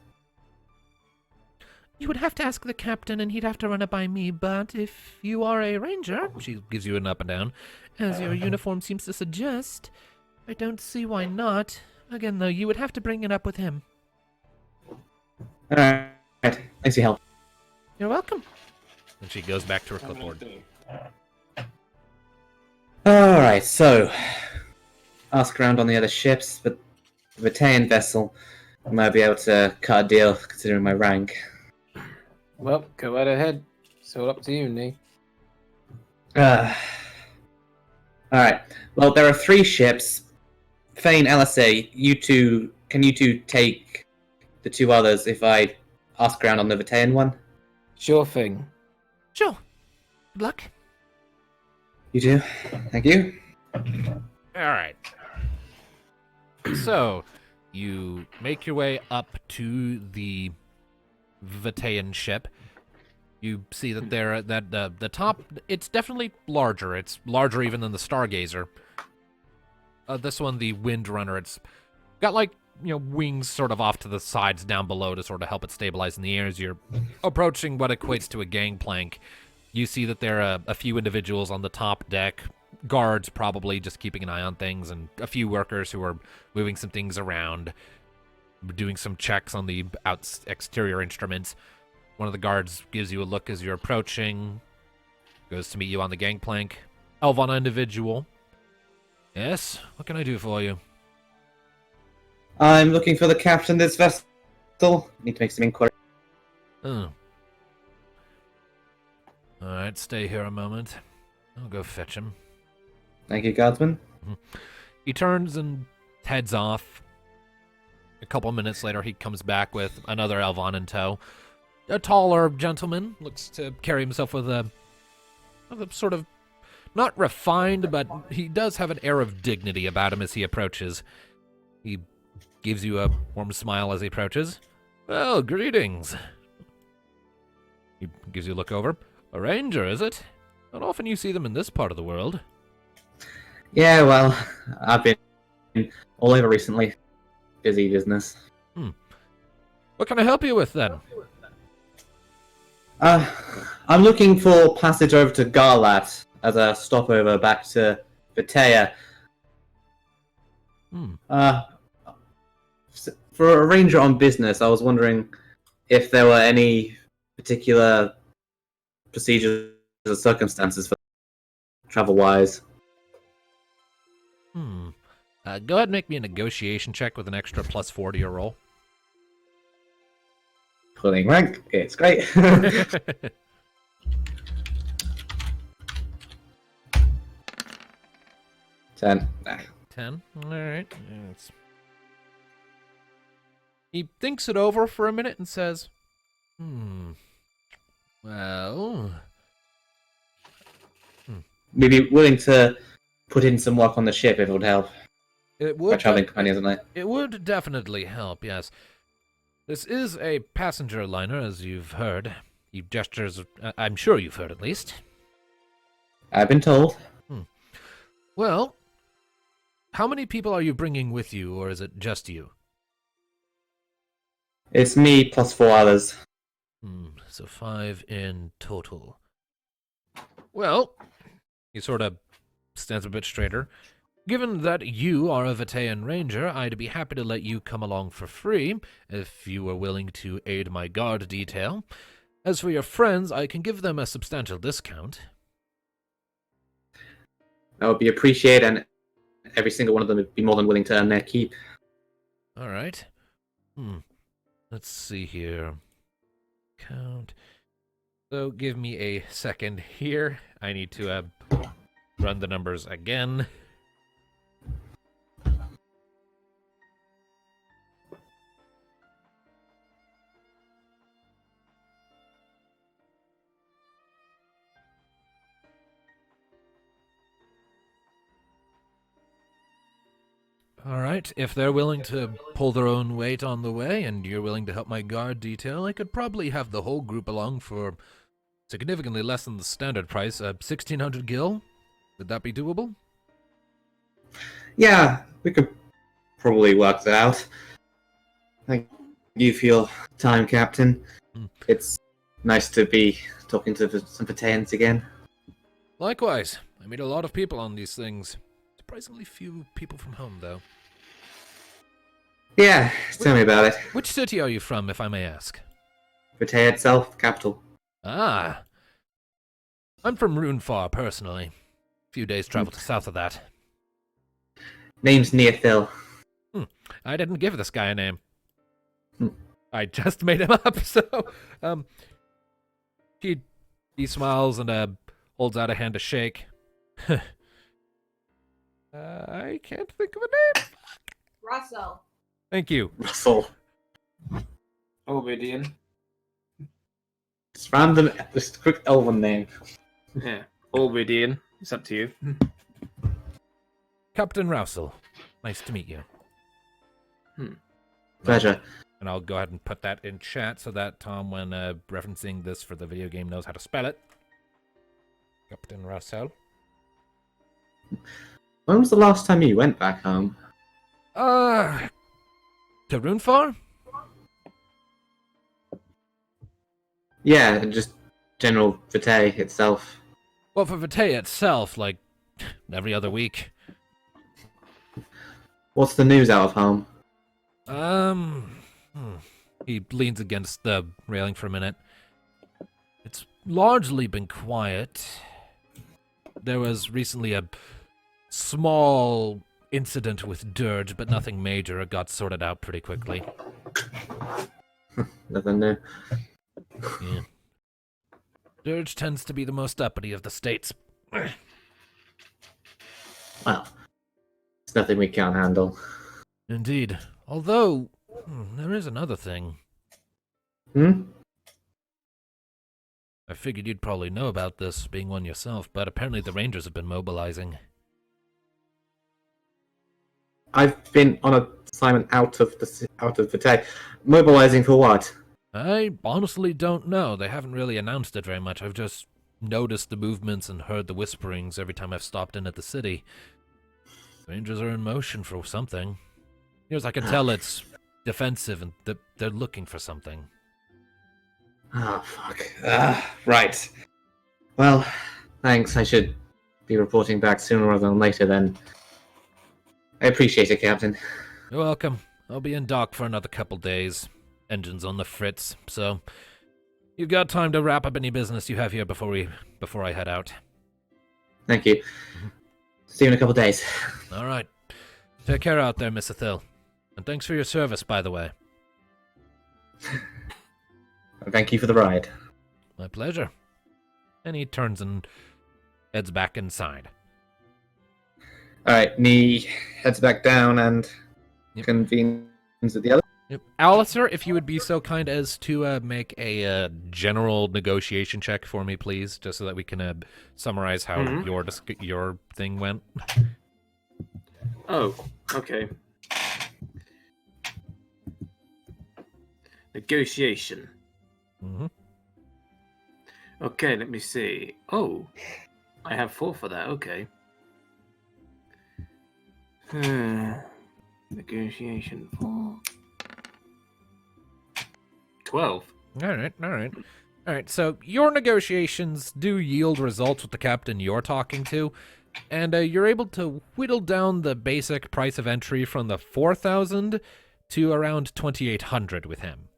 You would have to ask the captain, and he'd have to run it by me, but if you are a ranger, She gives you an up and down. as your uniform seems to suggest, I don't see why not. Again, though, you would have to bring it up with him. Alright. Thanks for your help. You're welcome. And she goes back to her clipboard. Alright, so. Ask around on the other ships, but the Vitaean vessel, I might be able to cut a deal considering my rank. Well, go right ahead. It's all up to you, Nee. Alright. Well, there are 3 ships. Fein, Alicier, can you two take the 2 others if I ask around on the Vitaean one? Sure thing. Sure. Good luck. You do? Thank you. All right. So, you make your way up to the Vitaean ship. You see that the top, it's definitely larger. It's larger even than the Stargazer. This one, the Windrunner, it's got like, wings sort of off to the sides down below to sort of help it stabilize in the air as you're approaching what equates to a gangplank. You see that there are a few individuals on the top deck, guards probably just keeping an eye on things, and a few workers who are moving some things around, doing some checks on the exterior instruments. One of the guards gives you a look as you're approaching, goes to meet you on the gangplank. Elvana individual. Yes, what can I do for you? I'm looking for the captain of this vessel. Need to make some inquiry. Oh. Alright, stay here a moment. I'll go fetch him. Thank you, guardsman. He turns and heads off. A couple minutes later, he comes back with another Elvan in tow. A taller gentleman, looks to carry himself with a sort of, not refined, but he does have an air of dignity about him as he approaches. He gives you a warm smile as he approaches. Well, greetings. He gives you a look over. A ranger, is it? Not often you see them in this part of the world. Yeah, well, I've been all over recently. Busy business. What can I help you with, then? I'm looking for passage over to Garlat as a stopover back to Vitaea. For a ranger on business, I was wondering if there were any particular procedures or circumstances for travel-wise. Go ahead and make me a negotiation check with an extra +4 to your roll. Pulling rank, it's great. 10. 10. All right. He thinks it over for a minute and says, well... We'd be willing to put in some work on the ship if it would help. It My would, traveling companions and I. it would definitely help, yes. This is a passenger liner, as you've heard. He gestures, I'm sure you've heard at least. I've been told. Well, how many people are you bringing with you, or is it just you? It's me plus 4 others. So 5 in total. Well, he sort of stands a bit straighter. Given that you are a Vitaean ranger, I'd be happy to let you come along for free, if you were willing to aid my guard detail. As for your friends, I can give them a substantial discount. That would be appreciated, and every single one of them would be more than willing to earn their keep. All right. Let's see here. Count. So give me a second here. I need to run the numbers again. All right, if they're willing to pull their own weight on the way, and you're willing to help my guard detail, I could probably have the whole group along for significantly less than the standard price, 1,600 gil. Would that be doable? Yeah, we could probably work that out. Thank you for your time, Captain. It's nice to be talking to some Vitaeans again. Likewise, I meet a lot of people on these things. Surprisingly few people from home, though. Yeah, tell me about it. Which city are you from, if I may ask? Vitae itself, the capital. Ah. I'm from Runefar, personally. A few days' travel to south of that. Name's Ethil. I didn't give this guy a name. I just made him up, so... He smiles and holds out a hand to shake. I can't think of a name. Russell. Thank you. Russell. Obedian. Just random, just a quick elven name. Yeah. Obedian. It's up to you. Captain Rousel. Nice to meet you. Pleasure. And I'll go ahead and put that in chat so that Tom, when referencing this for the video game, knows how to spell it. Captain Rousel. When was the last time you went back home? To Runefar? Yeah, just general Vitae itself. Well, for Vitae itself, like, every other week. What's the news out of home? He leans against the railing for a minute. It's largely been quiet. There was recently a small incident with Dirge, but nothing major. It got sorted out pretty quickly. Nothing new. Yeah. Dirge tends to be the most uppity of the states. Well, it's nothing we can't handle. Indeed. Although, there is another thing. I figured you'd probably know about this, being one yourself, but apparently the Rangers have been mobilizing. I've been on an assignment out of Vitae. Mobilizing for what? I honestly don't know. They haven't really announced it very much. I've just noticed the movements and heard the whisperings every time I've stopped in at the city. Rangers are in motion for something. Near as I can tell, it's defensive, and they're looking for something. Oh, fuck. Right. Well, thanks. I should be reporting back sooner rather than later, then. I appreciate it, Captain. You're welcome. I'll be in dock for another couple days. Engines on the fritz, so you've got time to wrap up any business you have here before I head out. Thank you. See you in a couple days. All right. Take care out there, Miss Ethil. And thanks for your service, by the way. Thank you for the ride. My pleasure. And he turns and heads back inside. Alright, Nee heads back down and Yep. convenes with the other. Yep. Alicier, if you would be so kind as to make a general negotiation check for me, please, just so that we can summarize how your thing went. Oh, okay. Negotiation. Mm-hmm. Okay, let me see. Oh, I have 4 for that. Okay. Negotiation 4. 12. All right. So your negotiations do yield results with the captain you're talking to, and you're able to whittle down the basic price of entry from the 4,000 to around 2,800 with him.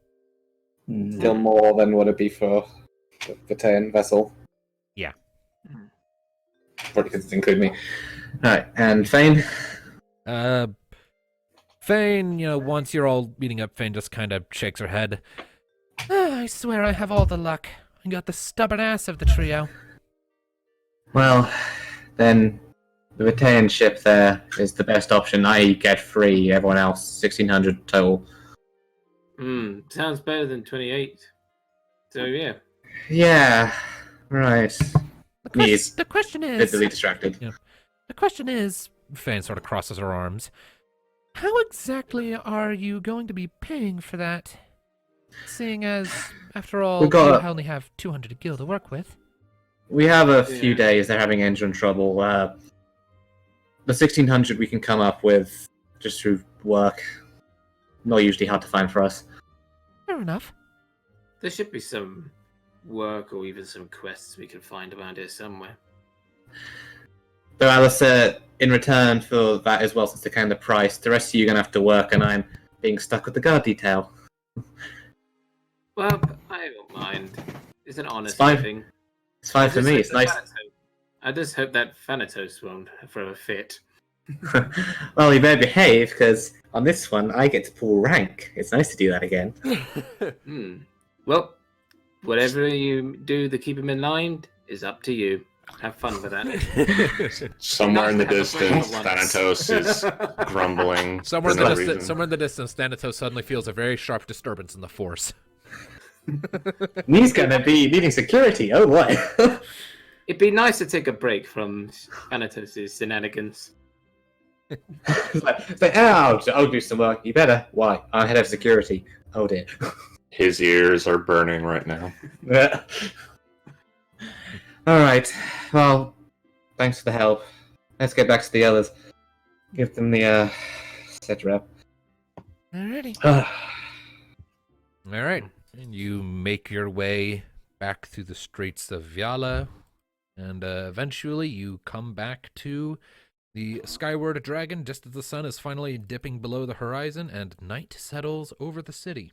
Still more than would it be for the Batean vessel. Yeah. Probably because it's include me. Alright, and Fein? Fein, once you're all meeting up, Fein just kind of shakes her head. I swear I have all the luck. I got the stubborn ass of the trio. Well, then the Batean ship there is the best option. I get free, everyone else 1,600 total. Sounds better than 28. So yeah. Yeah, right. The question is, Visibly distracted. Yeah. the question is, Fein sort of crosses her arms. how exactly are you going to be paying for that? Seeing as, after all, We got- you only have 200 gil to work with. We have a few Yeah. days they're having engine trouble. The 1,600 we can come up with just through work. Not usually hard to find for us. Fair enough. There should be some work or even some quests we can find around here somewhere. So Alicier, in return for that as well, since they kind of price, the rest of you are going to have to work, and I'm being stuck with the guard detail. Well, I don't mind. It's an honest fine. thing. It's fine for me. It's nice. I just hope that Thanatos won't throw a fit. Well, you better behave, because on this one, I get to pull rank. It's nice to do that again. Well, whatever you do to keep him in line is up to you. Have fun with that. Somewhere in the Nice to have a break distance, for once. Thanatos is grumbling. Somewhere in for the no distance, reason. somewhere in the distance, Thanatos suddenly feels a very sharp disturbance in the force. He's going to be needing security. Oh boy. It'd be nice to take a break from Thanatos' shenanigans. it's like, I'll do some work. You better. Why? I'm head of security. Oh dear. His ears are burning right now. All right. Well, thanks for the help. Let's get back to the others. Give them the set rep. Alrighty. All right, and you make your way back through the streets of Vyala, and eventually you come back to the Skyward Dragon just as the sun is finally dipping below the horizon and night settles over the city.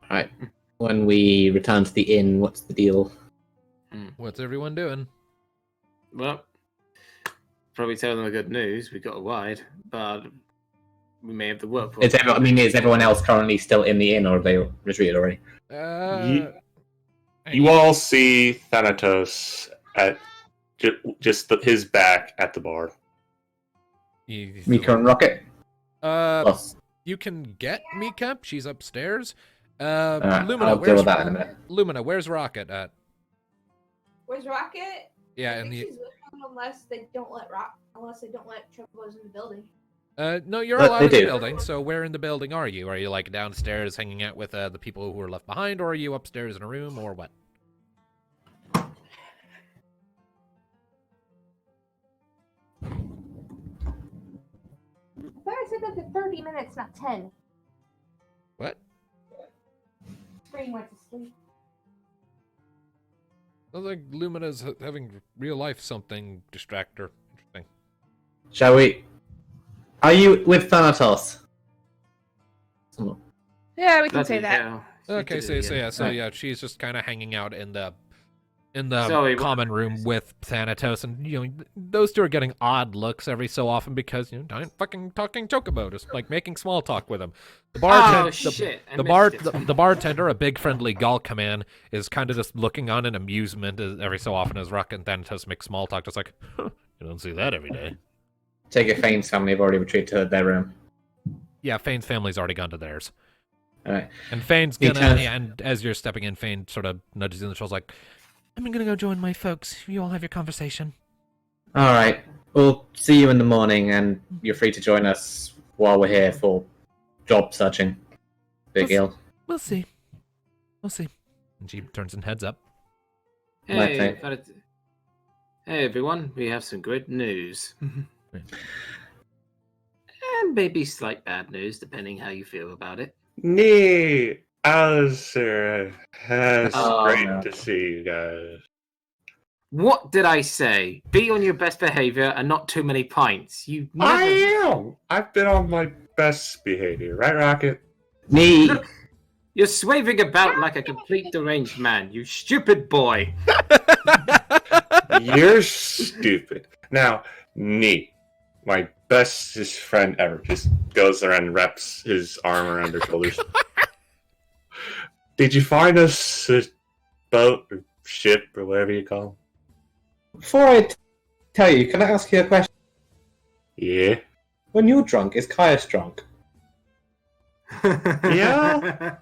Alright. When we return to the inn, what's the deal? What's everyone doing? Well, probably tell them the good news. We got a wide, but we may have the work. Is everyone else currently still in the inn, or have they retreated already? You all see Thanatos at just his back at the bar. Mika and Rocket? Plus. You can get Mika. She's upstairs. Alright, Lumina, I'll deal with that in a minute. Lumina, where's Rocket at? Where's Rocket? Yeah, I in think the she's with them unless they don't let Chocobos in the building. no, you're But allowed they in the do. building. So where in the building are you? Are you like downstairs hanging out with the people who are left behind, or are you upstairs in a room, or what? I thought I said that for 30 minutes, not 10. What? Spring went to sleep. Sounds like Lumina's having real life something distractor. Interesting. Shall we? Are you with Thanatos? Yeah, we can say Bloody that. hell. Okay, so Yeah. yeah, she's just kind of hanging out in the in the Sorry, what common room with Thanatos, and those two are getting odd looks every so often because I'm fucking talking chocobo, just like making small talk with him. The bartender, shit. I the missed it. the bartender, a big friendly Galka man, is kind of just looking on in amusement every so often as Ruck and Thanatos make small talk, just like, you don't see that every day. Take it, Fein's family have already retreated to their room. Yeah, Fane's family's already gone to theirs. All right. And Fane's He gonna, turns- and as you're stepping in, Fane sort of nudges you in the shoulder, like, I'm gonna go join my folks. You all have your conversation. All right. We'll see you in the morning, and you're free to join us while we're here for job searching. Big deal. We'll see. We'll see. and she turns and heads up. Hey, hey everyone, we have some good news. And maybe slight bad news, depending how you feel about it. Nee, Alicier, it's Oh, great no. to see you guys. What did I say? Be on your best behavior and not too many pints. You never... I am. I've been on my best behavior, right, Rocket? Me. Look, you're swaving about like a complete deranged man, you stupid boy. You're stupid. Now, Nee, my bestest friend ever, just goes around and wraps his arm around her shoulders. Did you find us a boat or ship or whatever you call Before I tell you, can I ask you a question? them? Yeah. When you're drunk, is Caius drunk? Yeah?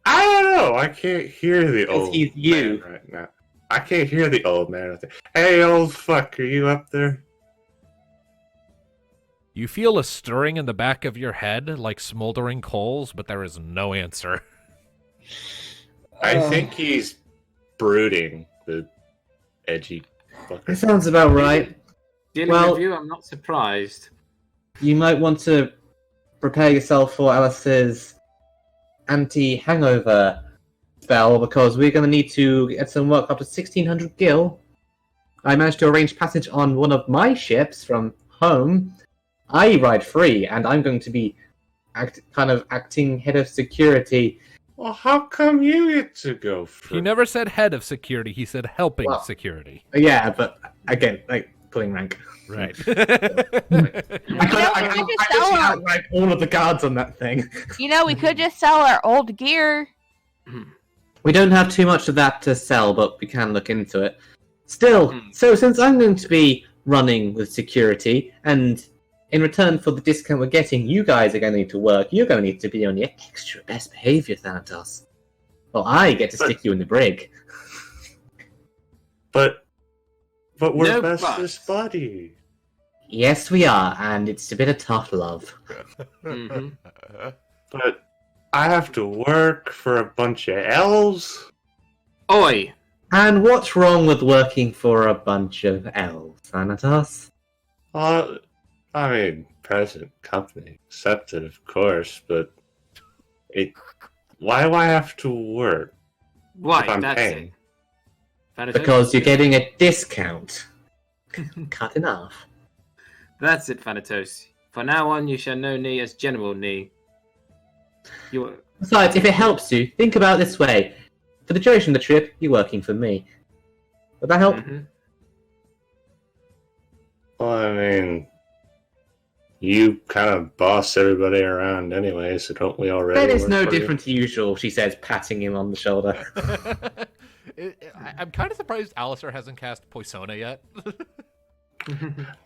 I don't know. I can't hear the old he's you. man right now. I can't hear the old man. Hey, old fuck, are you up there? You feel a stirring in the back of your head, like smoldering coals, but there is no answer. I think he's brooding, the edgy That fucker. sounds about right. Dealing Well- with you, I'm not surprised. You might want to prepare yourself for Alice's anti-hangover spell, because we're going to need to get some work up to 1600 gil. I managed to arrange passage on one of my ships from home. I ride free, and I'm going to be acting head of security. Well, how come you get to go first? He never said head of security, he said helping Well- security. Yeah, but again, like, pulling rank. Right. I could just sell our- outrank all of the guards on that thing. You know, we could just sell our old gear. We don't have too much of that to sell, but we can look into it. Still, so since I'm going to be running with security, and in return for the discount we're getting, you guys are going to need to work. You're going to need to be on your extra best behavior, Thanatos. Well, I get to stick you in the brig. But we're No bestest buts. buddies. Yes, we are, and it's a bit of tough love. Mhm. But I have to work for a bunch of elves. Oi! And what's wrong with working for a bunch of elves, Thanatos? I mean, present company accepted, of course, but why do I have to work if Right, I'm that's paying? it. Fantasy- Because you're getting a discount. Cut in half. That's it, Thanatos. From now on, you shall know me as General Nee. You Besides, if it helps you, think about it this way. For the duration of the trip, you're working for me. Would that help? Mhm. Well, I mean, you kind of boss everybody around anyway, so don't we already? That is work no for you? different to usual, she says, patting him on the shoulder. I'm kind of surprised Alicier hasn't cast Poisona yet.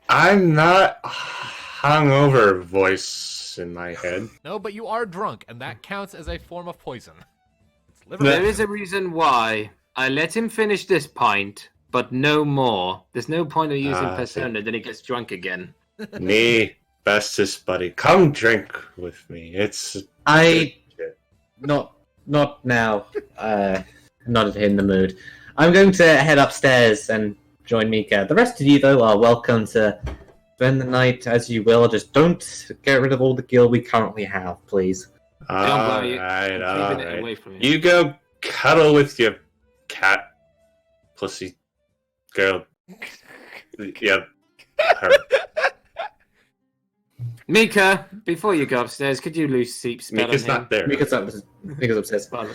I'm not hungover voice in my head. No, but you are drunk, and that counts as a form of poison. It's That- There is a reason why I let him finish this pint, but no more. There's no point of using Ah, I see. Persona, then he gets drunk again. Nee, bestest buddy, come drink with me. It's Not now. Not in the mood. I'm going to head upstairs and join Mika. The rest of you, though, are welcome to spend the night as you will. Just don't get rid of all the gil we currently have, please. Don't worry, Alright, I'm keeping it alright. away from you. You go cuddle with your cat, pussy, girl. Yep. Her. Mika, before you go upstairs, could you loose seep spell Mika's on him? not there. Mika's upstairs. Pardon.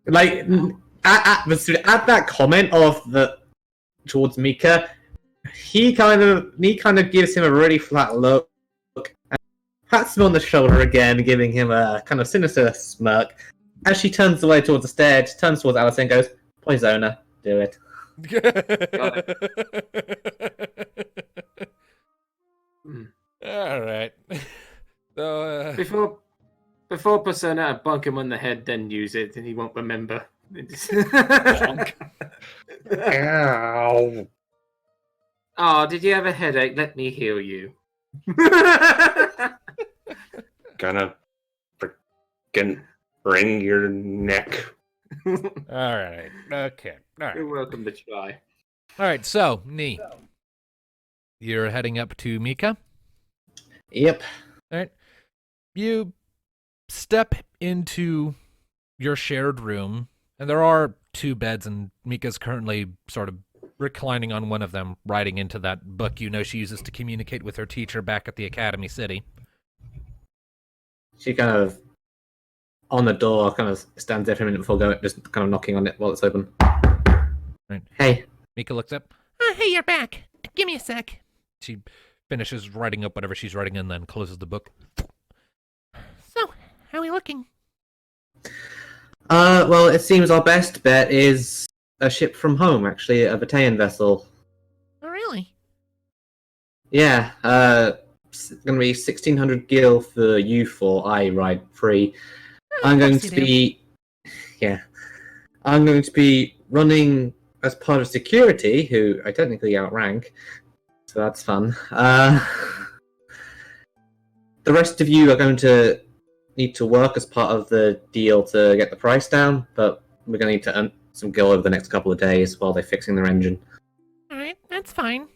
Like, at that comment of the towards Mika, he kind of gives him a really flat look, and pats him on the shoulder again, giving him a kind of sinister smirk. As she turns away towards the stairs, turns towards Alice and goes, "Poisona, do it." All right. So, Before Persona, I bonk him on the head, then use it, and he won't remember. Ow. Oh, did you have a headache? Let me heal you. Gonna freaking wring your neck. all right. Okay. All right. You're welcome to try. All right. So, Nee, you're heading up to Mika. Yep. All right. You step into your shared room, and there are 2 beds, and Mika's currently sort of reclining on one of them, writing into that book she uses to communicate with her teacher back at the Academy City. She kind of, on the door, kind of stands there for a minute before going, just kind of knocking on it while it's open. Right. Hey. Mika looks up. Oh, hey, you're back. Give me a sec. She finishes writing up whatever she's writing and then closes the book. So, how are we looking? Well, it seems our best bet is a ship from home, actually, a Battalion vessel. Oh, really? Yeah, it's going to be 1,600 gil for you 4. I ride free. I'm going to be... Yeah. I'm going to be running as part of security, who I technically outrank, so that's fun. The rest of you are going to need to work as part of the deal to get the price down, but we're going to need to earn some gil over the next couple of days while they're fixing their engine. Alright, that's fine.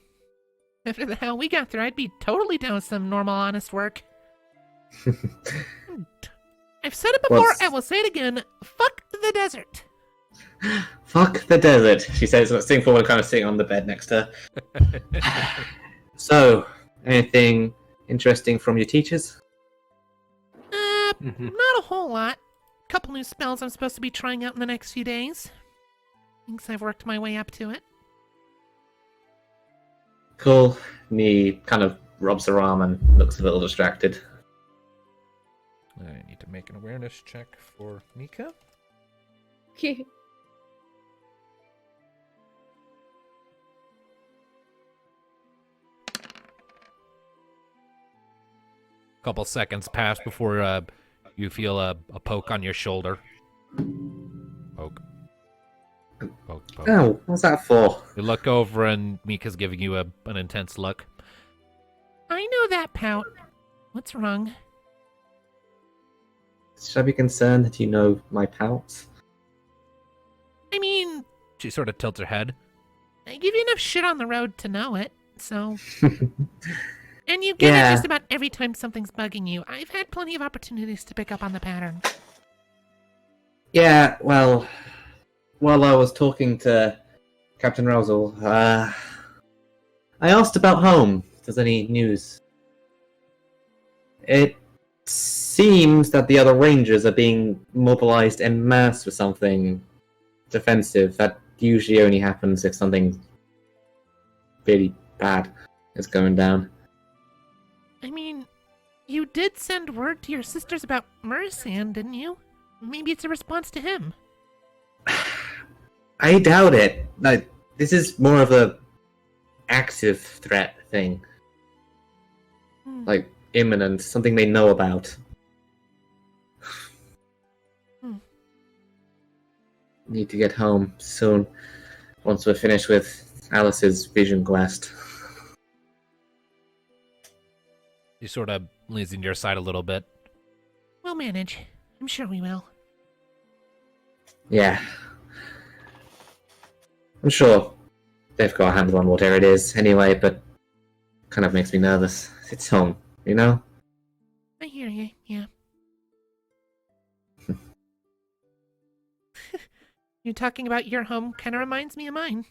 After the hell we got through, I'd be totally down with some normal, honest work. I've said it before, I will say it again. Fuck the desert. Fuck the desert, she says, sitting forward, kind of sitting on the bed next to her. So, anything interesting from your teachers? Not a whole lot. Couple new spells I'm supposed to be trying out in the next few days. Thinks I've worked my way up to it. Cool. Nee kind of rubs her arm and looks a little distracted. I need to make an awareness check for Mika. Couple seconds pass before you feel a poke on your shoulder. Poke. Poke, poke. Oh, what's that for? You look over and Mika's giving you an intense look. I know that pout. What's wrong? Should I be concerned that you know my pouts? I mean, She sort of tilts her head. I give you enough shit on the road to know it, so... And you get it just about every time something's bugging you. I've had plenty of opportunities to pick up on the pattern. Yeah, well, while I was talking to Captain Rousel, I asked about home, if there's any news. It seems that the other Rangers are being mobilized en masse for something defensive. That usually only happens if something really bad is going down. I mean, you did send word to your sisters about Murisan, didn't you? Maybe it's a response to him. I doubt it. Like, this is more of a active threat thing. Like, imminent, something they know about. Need to get home soon, once we're finished with Alice's vision quest. She sort of leans into your side a little bit. We'll manage. I'm sure we will. Yeah. I'm sure they've got a handle on whatever it is anyway, but kind of makes me nervous. It's home, you know? I hear you, yeah. You talking about your home kind of reminds me of mine.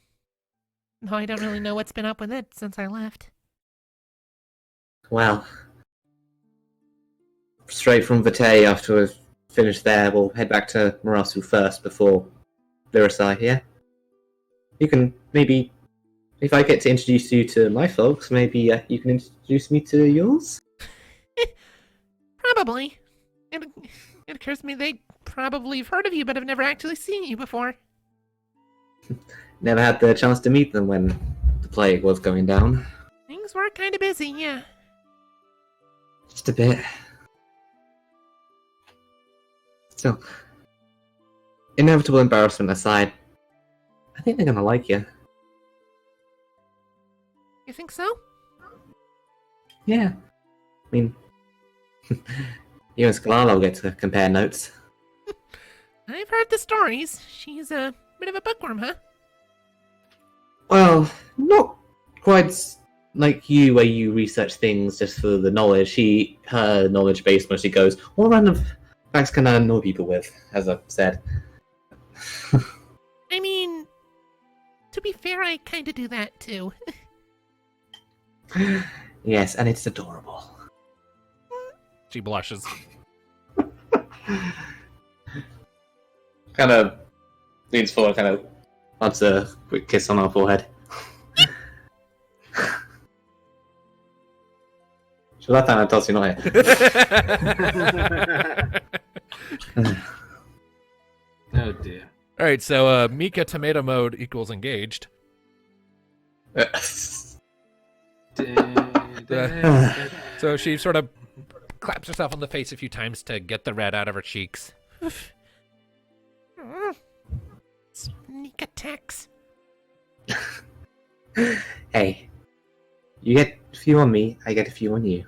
Though I don't really know what's been up with it since I left. Well, straight from Vitae after we've finished there, we'll head back to Marasu first before Lyricide here. You can maybe, if I get to introduce you to my folks, maybe you can introduce me to yours? Probably. It occurs to me they probably have heard of you, but have never actually seen you before. Never had the chance to meet them when the plague was going down. Things were kind of busy, yeah. Just a bit. Still, inevitable embarrassment aside, I think they're gonna like you. You think so? Yeah. I mean, you and Skalala will get to compare notes. I've heard the stories. She's a bit of a bookworm, huh? Well, not quite like you, where you research things just for the knowledge. Her knowledge base mostly goes, what random facts can I annoy people with, as I've said. I mean, to be fair, I kind of do that too. Yes, and it's adorable. She blushes. Kind of leans forward, kind of wants a quick kiss on her forehead. So that time I toss you not here. Oh dear. All right, so Mika tomato mode equals engaged. So she sort of claps herself on the face a few times to get the red out of her cheeks. Sneak attacks. Hey, you get a few on me, I get a few on you.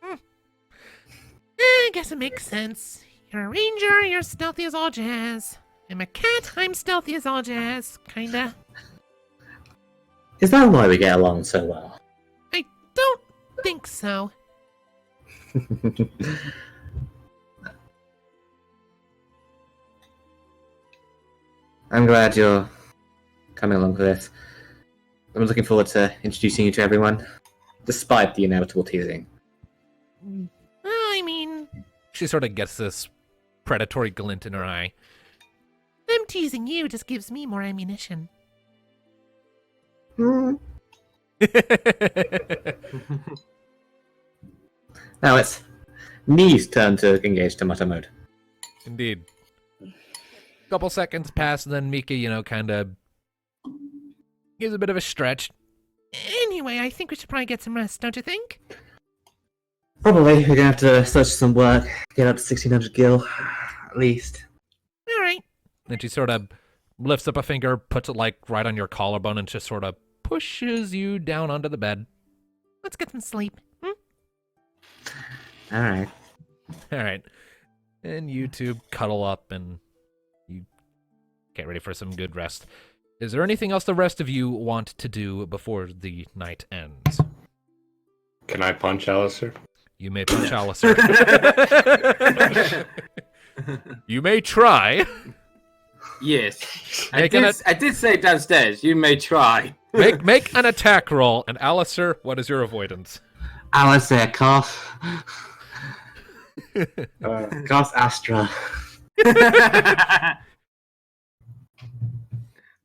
I guess it makes sense. You're a ranger, you're stealthy as all jazz. I'm a cat, I'm stealthy as all jazz. Kinda. Is that why we get along so well? I don't think so. I'm glad you're coming along for this. I'm looking forward to introducing you to everyone, despite the inevitable teasing. I mean, She sort of gets this predatory glint in her eye. them teasing you just gives me more ammunition. Now it's me's turn to engage tomato mode. Indeed. Couple seconds pass, and then Mika, kind of gives a bit of a stretch. Anyway, I think we should probably get some rest, don't you think? Probably we're gonna have to search some work, get up to 1600 gil, at least. Alright. Then she sort of lifts up a finger, puts it like right on your collarbone, and just sort of pushes you down onto the bed. Let's get some sleep. Alright. All right. And you two cuddle up and you get ready for some good rest. Is there anything else the rest of you want to do before the night ends? Can I punch Alicier? You may punch Alicier. You may try. Yes. Make an I did say downstairs, you may try. Make an attack roll. And Alicier, what is your avoidance? Alicier, cough. Cough Astra.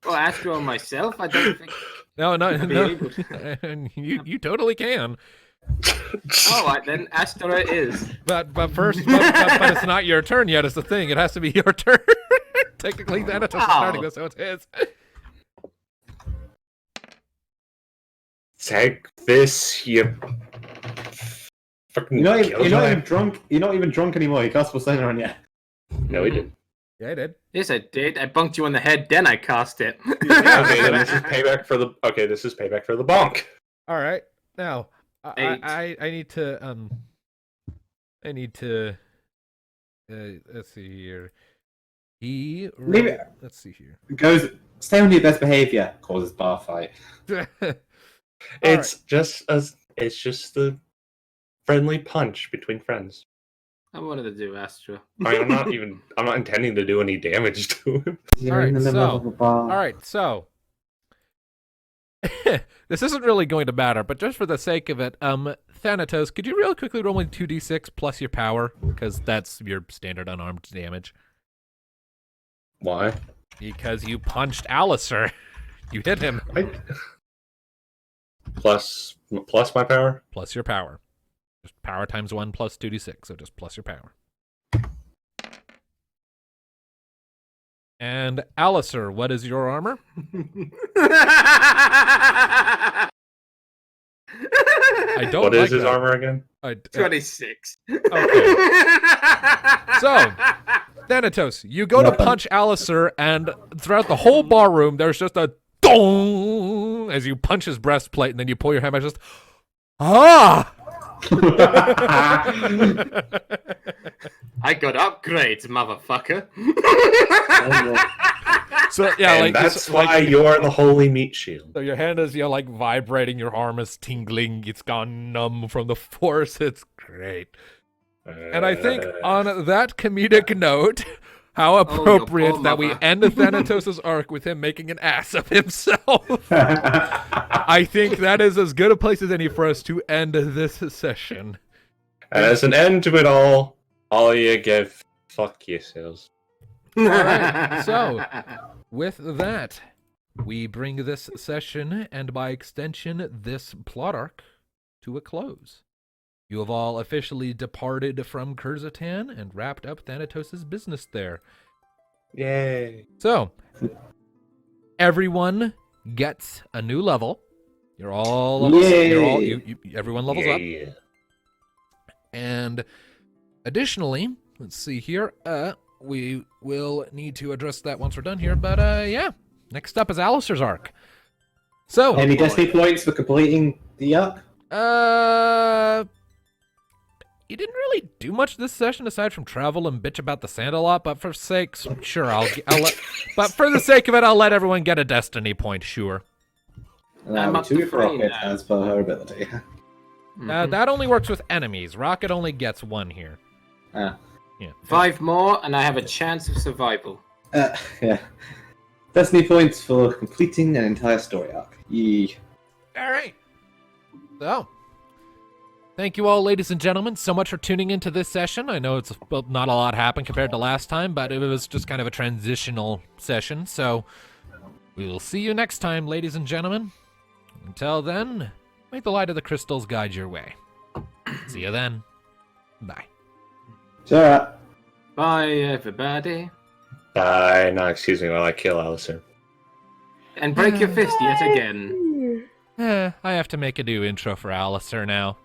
Well, Astro and myself, I don't think. No. Be able You totally can. All right, then Astro it is. But first, but it's not your turn yet. Is the thing. It has to be your turn. Technically, Thanatos is starting this, so it's his. Take this, you fucking. You're not killjoy. even drunk. You're not even drunk anymore. You cast Poseidon on you. No, he didn't. Yeah, I did. Yes, I did. I bunked you on the head, then I cast it. Okay, then this is payback for the. Okay, this is payback for the bonk. All right. Now, Eight. I need to let's see here. Leave it. Let's see here. Goes. Stay on your best behavior. Causes bar fight. It's just the friendly punch between friends. I wanted to do Astro. I'm not intending to do any damage to him. You're All in the right, middle so- of a bar. All right, so this isn't really going to matter, but just for the sake of it, Thanatos, could you real quickly roll me 2d6 plus your power, because that's your standard unarmed damage. Why? Because you punched Alicier. You hit him. Plus my power? Plus your power. Just power times 1 plus 2d6, so just plus your power. And Alicier, what is your armor? I don't What like is his that. armor again? 26. Okay. So, Thanatos, you go to punch Alicier, and throughout the whole barroom, there's just a dong as you punch his breastplate, and then you pull your hand back, just ah. I got upgrades, motherfucker. So yeah, And like that's it's why like, you're the holy meat shield. so your hand is like vibrating, your arm is tingling, it's gone numb from the force. It's great. And I think on that comedic note, how appropriate poor that we mother. end Thanatos' arc with him making an ass of himself. I think that is as good a place as any for us to end this session. And as an end to it all you give fuck yourselves. Alright, so with that, we bring this session, and by extension, this plot arc, to a close. You have all officially departed from Kurzatan and wrapped up Thanatos' business there. Yay. So, everyone gets a new level. You're all levels. Everyone levels up. Yeah. And additionally, let's see here. We will need to address that once we're done here. But yeah, next up is Alicier's arc. So, Any destiny points for completing the arc? you didn't really do much this session aside from travel and bitch about the sand a lot. But for sakes, sure, but for the sake of it, I'll let everyone get a destiny point. Sure. I'm up to 2 for 3 Rocket now. as per her ability. That only works with enemies. Rocket only gets 1 here. Ah. Yeah. 5 more, and I have a chance of survival. Yeah. Destiny points for completing an entire story arc. Yee. All right. So, thank you all, ladies and gentlemen, so much for tuning into this session. I know it's not a lot happened compared to last time, but it was just kind of a transitional session. So, we will see you next time, ladies and gentlemen. Until then, may the light of the crystals guide your way. See you then. Bye. Sure. Bye, everybody. Excuse me while I kill Alicier. And break your fist yet again. I have to make a new intro for Alicier now.